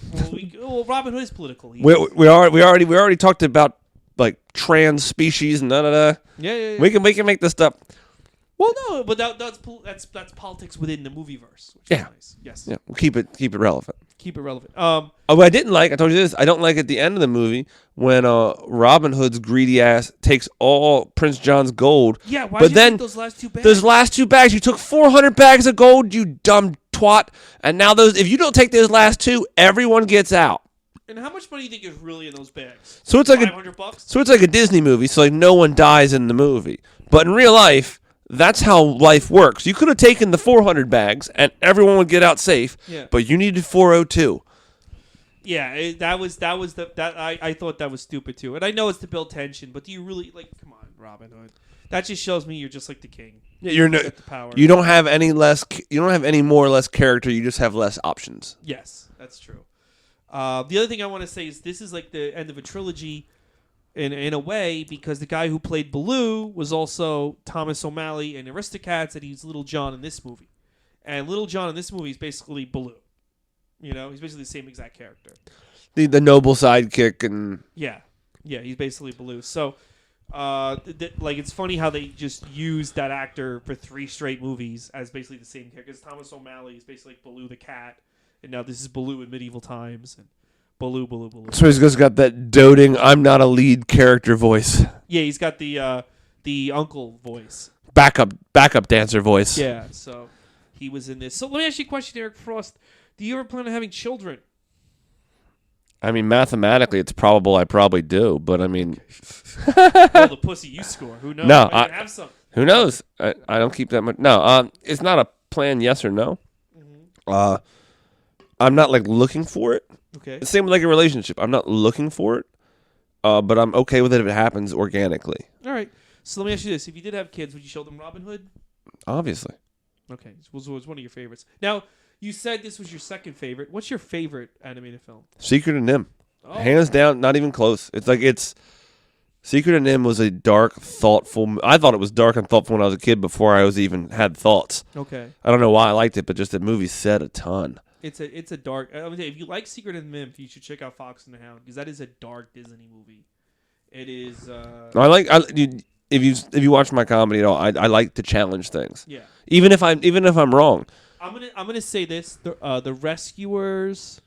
[SPEAKER 2] Well, Robin Hood is political.
[SPEAKER 3] We already talked about like trans species and da.
[SPEAKER 2] Yeah.
[SPEAKER 3] We can make this stuff.
[SPEAKER 2] Well, no, but that's politics within the movieverse. Which is nice. Yes.
[SPEAKER 3] Yeah. We'll keep it relevant.
[SPEAKER 2] Keep it relevant.
[SPEAKER 3] What I didn't like, I told you this. I don't like at the end of the movie when Robin Hood's greedy ass takes all Prince John's gold.
[SPEAKER 2] Yeah. Why
[SPEAKER 3] but
[SPEAKER 2] did
[SPEAKER 3] then
[SPEAKER 2] you take those last 2 bags?
[SPEAKER 3] Those last 2 bags, you took 400 bags of gold. You dumb twat. And now if you don't take those last 2, everyone gets out.
[SPEAKER 2] And how much money do you think is really in those bags?
[SPEAKER 3] So it's like
[SPEAKER 2] $500.
[SPEAKER 3] So it's like a Disney movie. So like no one dies in the movie, but in real life, that's how life works. You could have taken the 400 bags and everyone would get out safe.
[SPEAKER 2] Yeah.
[SPEAKER 3] But you needed 402.
[SPEAKER 2] Yeah, I thought that was stupid too. And I know it's to build tension, but do you really come on, Robin Hood? That just shows me you're just like the king.
[SPEAKER 3] Yeah, you're
[SPEAKER 2] the power.
[SPEAKER 3] You don't have any less. You don't have any more or less character. You just have less options.
[SPEAKER 2] Yes, that's true. The other thing I want to say is this is like the end of a trilogy in a way because the guy who played Baloo was also Thomas O'Malley in Aristocats, and he's Little John in this movie. And Little John in this movie is basically Baloo. You know, he's basically the same exact character.
[SPEAKER 3] The noble sidekick and...
[SPEAKER 2] Yeah, he's basically Baloo. So, it's funny how they just used that actor for 3 straight movies as basically the same character. Because Thomas O'Malley is basically like Baloo the cat, and now this is Baloo in medieval times, and Baloo.
[SPEAKER 3] So he's just got that doting, I'm not a lead character voice.
[SPEAKER 2] Yeah, he's got the uncle voice.
[SPEAKER 3] Backup dancer voice.
[SPEAKER 2] Yeah, so he was in this. So let me ask you a question, Eric Frost. Do you ever plan on having children?
[SPEAKER 3] I mean, mathematically, it's probable I probably do, but I mean...
[SPEAKER 2] Well, the pussy you score. Who knows?
[SPEAKER 3] No,
[SPEAKER 2] I have some.
[SPEAKER 3] Who knows? I don't keep that much... No, it's not a plan, yes or no. Mm-hmm. I'm not, looking for it.
[SPEAKER 2] Okay.
[SPEAKER 3] Same with, a relationship. I'm not looking for it, but I'm okay with it if it happens organically.
[SPEAKER 2] All right. So let me ask you this. If you did have kids, would you show them Robin Hood?
[SPEAKER 3] Obviously.
[SPEAKER 2] Okay. So it was one of your favorites. Now... You said this was your second favorite. What's your favorite animated film?
[SPEAKER 3] Secret of NIMH. Hands down, not even close. It's Secret of NIMH was a dark, thoughtful. I thought it was dark and thoughtful when I was a kid before I was even had thoughts.
[SPEAKER 2] Okay.
[SPEAKER 3] I don't know why I liked it, but just the movie said a ton.
[SPEAKER 2] It's a dark. I mean, if you like Secret of NIMH, you should check out Fox and the Hound because that is a dark Disney movie. It is.
[SPEAKER 3] If you watch my comedy at all, I like to challenge things.
[SPEAKER 2] Yeah.
[SPEAKER 3] Even if I'm wrong.
[SPEAKER 2] I'm gonna say this: the Rescuers,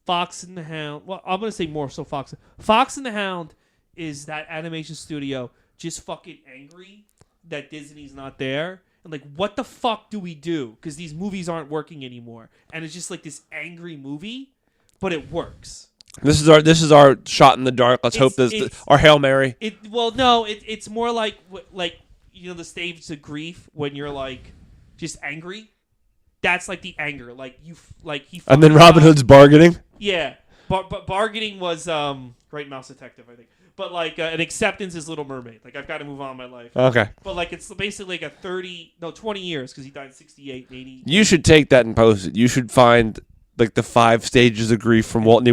[SPEAKER 2] Fox and the Hound. Well, I'm gonna say more so Fox. Fox and the Hound is that animation studio just fucking angry that Disney's not there. And like, what the fuck do we do? Because these movies aren't working anymore, and it's just like this angry movie, but it works.
[SPEAKER 3] This is our shot in the dark. Let's hope this our Hail Mary.
[SPEAKER 2] It's more like the stage of grief when you're like just angry. That's like the anger,
[SPEAKER 3] And then Robin Hood's bargaining.
[SPEAKER 2] Yeah, but bargaining was Great Mouse Detective, I think. But like an acceptance is Little Mermaid. Like I've got to move on in my life.
[SPEAKER 3] Okay.
[SPEAKER 2] But like it's basically like 20 years because he died in 68, 80.
[SPEAKER 3] You should take that and post it. You should find like the 5 stages of grief from Walt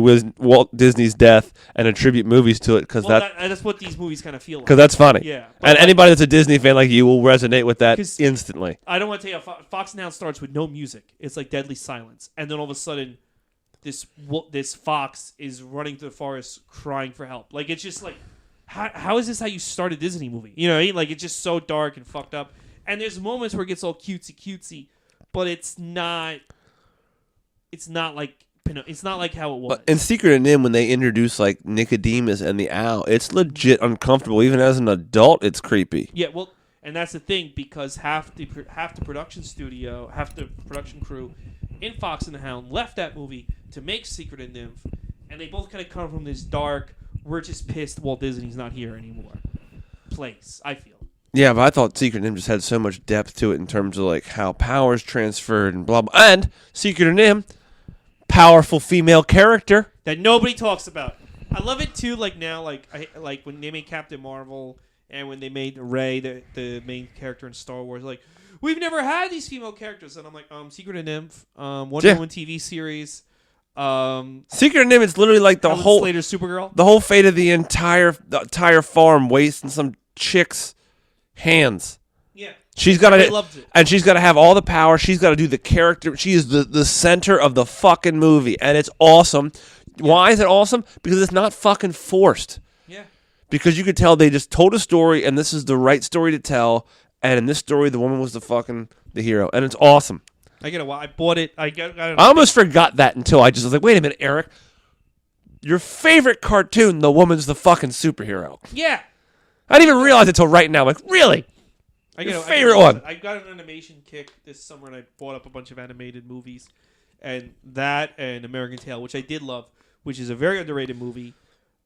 [SPEAKER 3] Disney's death and attribute movies to it because
[SPEAKER 2] that's what these movies kind of feel like.
[SPEAKER 3] Because that's funny.
[SPEAKER 2] Yeah.
[SPEAKER 3] And anybody that's a Disney fan like you will resonate with that instantly.
[SPEAKER 2] I don't want to tell you, Fox and Hound starts with no music. It's like deadly silence, and then all of a sudden, this fox is running through the forest crying for help. Like it's just like, how is this how you start a Disney movie? You know what I mean? Like it's just so dark and fucked up. And there's moments where it gets all cutesy, but it's not. It's not like how it was.
[SPEAKER 3] In Secret of NIMH, when they introduce like Nicodemus and the owl, it's legit uncomfortable. Even as an adult, it's creepy.
[SPEAKER 2] Yeah, well, and that's the thing because half the production studio, half the production crew in Fox and the Hound left that movie to make Secret of NIMH, and they both kind of come from this dark, we're just pissed Walt Disney's not here anymore place, I feel.
[SPEAKER 3] Yeah, but I thought Secret of NIMH just had so much depth to it in terms of like how powers transferred and blah blah. And Secret of NIMH, powerful female character
[SPEAKER 2] that nobody talks about. I love it too. Like now, like when they made Captain Marvel and when they made Rey, the main character in Star Wars. Like we've never had these female characters, and I'm like, Secret of NIMH, Wonder Woman TV series.
[SPEAKER 3] Secret of NIMH is literally like the whole
[SPEAKER 2] Slater's Supergirl.
[SPEAKER 3] The whole fate of the entire farm wastes in some chick's hands.
[SPEAKER 2] Yeah.
[SPEAKER 3] She's got to, and she's got to have all the power. She's got to do the character. She is the center of the fucking movie, and it's awesome. Yeah. Why is it awesome? Because it's not fucking forced.
[SPEAKER 2] Yeah.
[SPEAKER 3] Because you could tell they just told a story, and this is the right story to tell. And in this story, the woman was the hero, and it's awesome.
[SPEAKER 2] I bought it. I
[SPEAKER 3] almost forgot that until I just was like, wait a minute, Eric. Your favorite cartoon, the woman's the fucking superhero.
[SPEAKER 2] Yeah.
[SPEAKER 3] I didn't even realize it until right now. I'm like, really? Your favorite one.
[SPEAKER 2] I got an animation kick this summer, and I bought up a bunch of animated movies. And that and American Tail, which I did love, which is a very underrated movie.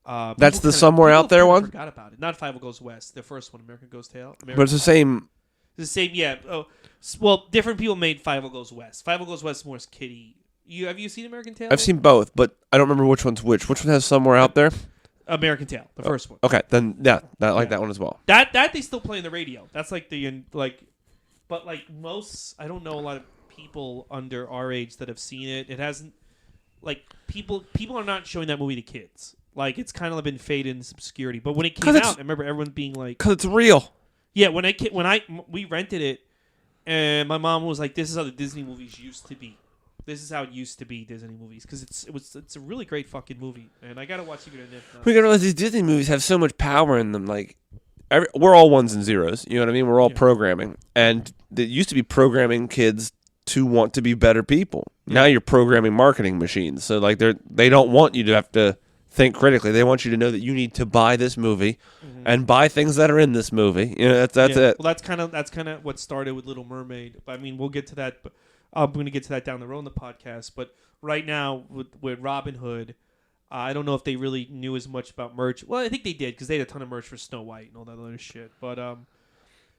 [SPEAKER 3] That's the Somewhere Out There one?
[SPEAKER 2] I forgot about it. Not Five Goes West. The first one, American Goes Tail.
[SPEAKER 3] But it's the same.
[SPEAKER 2] It's the same, yeah. Oh, well, different people made Five Goes West. Five Goes West is more kiddie. Have you seen American Tail?
[SPEAKER 3] I've seen both, but I don't remember which one's which. Which one has Somewhere Out There?
[SPEAKER 2] American Tail, the first one.
[SPEAKER 3] Okay, then I like that one as well.
[SPEAKER 2] That they still play on the radio. That's like but like most, I don't know a lot of people under our age that have seen it. It hasn't, like people are not showing that movie to kids. Like it's kind of been faded into obscurity. But when it came out, I remember everyone being like,
[SPEAKER 3] because it's real.
[SPEAKER 2] Yeah, we rented it, and my mom was like, "This is how the Disney movies used to be. This is how it used to be Disney movies because it's a really great fucking movie." And I gotta watch Secret of NIMH.
[SPEAKER 3] We gotta realize these Disney movies have so much power in them. Like we're all ones and zeros. You know what I mean? We're all programming, and it used to be programming kids to want to be better people. Yeah. Now you're programming marketing machines. So like they don't want you to have to think critically. They want you to know that you need to buy this movie and buy things that are in this movie. You know, that's it.
[SPEAKER 2] Well, that's kind of what started with Little Mermaid. I mean, we'll get to that. But I'm going to get to that down the road in the podcast. But right now with Robin Hood, I don't know if they really knew as much about merch. Well, I think they did because they had a ton of merch for Snow White and all that other shit. But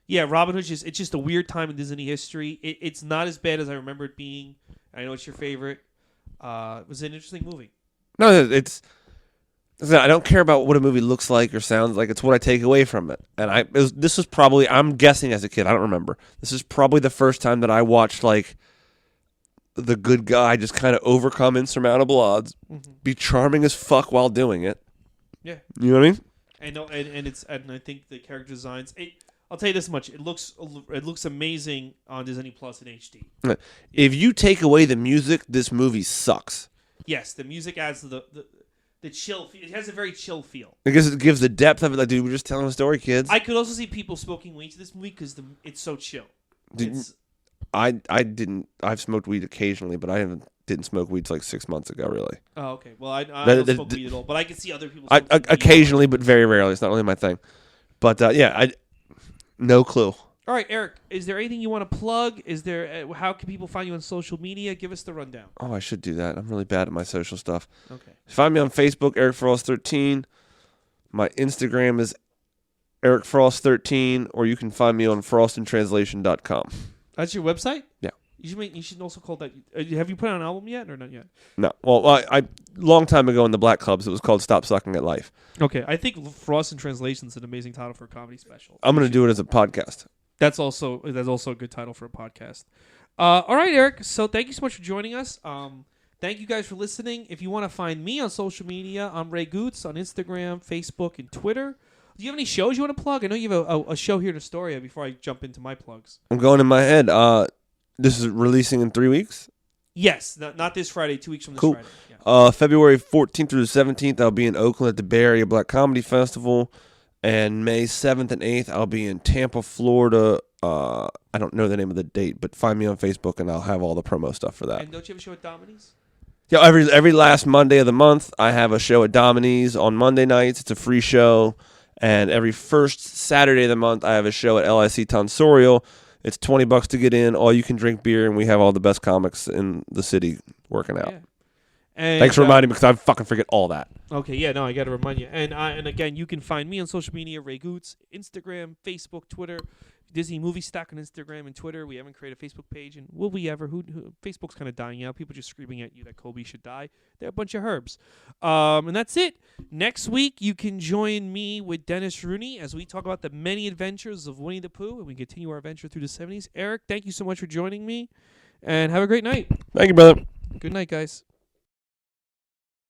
[SPEAKER 2] yeah, Robin Hood it's just a weird time in Disney history. It's not as bad as I remember it being. I know it's your favorite. It was an interesting movie.
[SPEAKER 3] No, I don't care about what a movie looks like or sounds like. It's what I take away from it. And this was probably, I'm guessing as a kid, I don't remember. This is probably the first time that I watched like the good guy, just kind of overcome insurmountable odds, be charming as fuck while doing it.
[SPEAKER 2] Yeah.
[SPEAKER 3] You know what I mean?
[SPEAKER 2] And I think the character designs. I'll tell you this much: it looks amazing on Disney Plus in HD.
[SPEAKER 3] If you take away the music, this movie sucks.
[SPEAKER 2] Yes, the music adds the chill. It has a very chill feel.
[SPEAKER 3] Because it gives the depth of it. Like, dude, we're just telling a story, kids.
[SPEAKER 2] I could also see people smoking weed to this movie because it's so chill.
[SPEAKER 3] I didn't. I've smoked weed occasionally, but I didn't smoke weed till like 6 months ago, really.
[SPEAKER 2] Oh, okay. Well, I don't smoke weed at all, but I can see other people.
[SPEAKER 3] Occasionally, but very rarely. It's not really my thing. But no clue.
[SPEAKER 2] All right, Eric. Is there anything you want to plug? Is there? How can people find you on social media? Give us the rundown.
[SPEAKER 3] Oh, I should do that. I'm really bad at my social stuff.
[SPEAKER 2] Okay.
[SPEAKER 3] Find me on Facebook, Eric Frost 13. My Instagram is Eric Frost 13, or you can find me on frostandtranslation.com.
[SPEAKER 2] That's your website?
[SPEAKER 3] Yeah.
[SPEAKER 2] You should also call that. Have you put out an album yet or not yet?
[SPEAKER 3] No. Well, I long time ago in the Black Clubs, it was called Stop Sucking at Life.
[SPEAKER 2] Okay. I think Frost and Translation is an amazing title for a comedy special.
[SPEAKER 3] I'm going to do it as a podcast.
[SPEAKER 2] That's also a good title for a podcast. All right, Eric. So thank you so much for joining us. Thank you guys for listening. If you want to find me on social media, I'm Ray Gootz on Instagram, Facebook, and Twitter. Do you have any shows you want to plug? I know you have a show here in Astoria before I jump into my plugs.
[SPEAKER 3] I'm going in my head. This is releasing in 3 weeks?
[SPEAKER 2] Yes. Not this Friday, 2 weeks from this
[SPEAKER 3] cool.
[SPEAKER 2] Friday. Yeah.
[SPEAKER 3] February 14th through the 17th, I'll be in Oakland at the Bay Area Black Comedy Festival. And May 7th and 8th, I'll be in Tampa, Florida. I don't know the name of the date, but find me on Facebook, and I'll have all the promo stuff for that.
[SPEAKER 2] And don't you have a show at Domini's?
[SPEAKER 3] Yeah, every last Monday of the month, I have a show at Domini's on Monday nights. It's a free show. And every first Saturday of the month, I have a show at LIC Tonsorial. It's $20 to get in. All you can drink beer, and we have all the best comics in the city working out.
[SPEAKER 2] Yeah. And,
[SPEAKER 3] thanks for reminding me, because I fucking forget all that.
[SPEAKER 2] Okay, yeah, no, I got to remind you. And again, you can find me on social media, Ray Gootz, Instagram, Facebook, Twitter, Disney Movie Stack on Instagram and Twitter. We haven't created a Facebook page, and will we ever? Facebook's kind of dying out. People just screaming at you that Kobe should die. They're a bunch of herbs. And that's it. Next week, you can join me with Dennis Rooney as we talk about the many adventures of Winnie the Pooh, and we continue our adventure through the 70s. Eric, thank you so much for joining me, and have a great night.
[SPEAKER 3] Thank you, brother.
[SPEAKER 2] Good night, guys.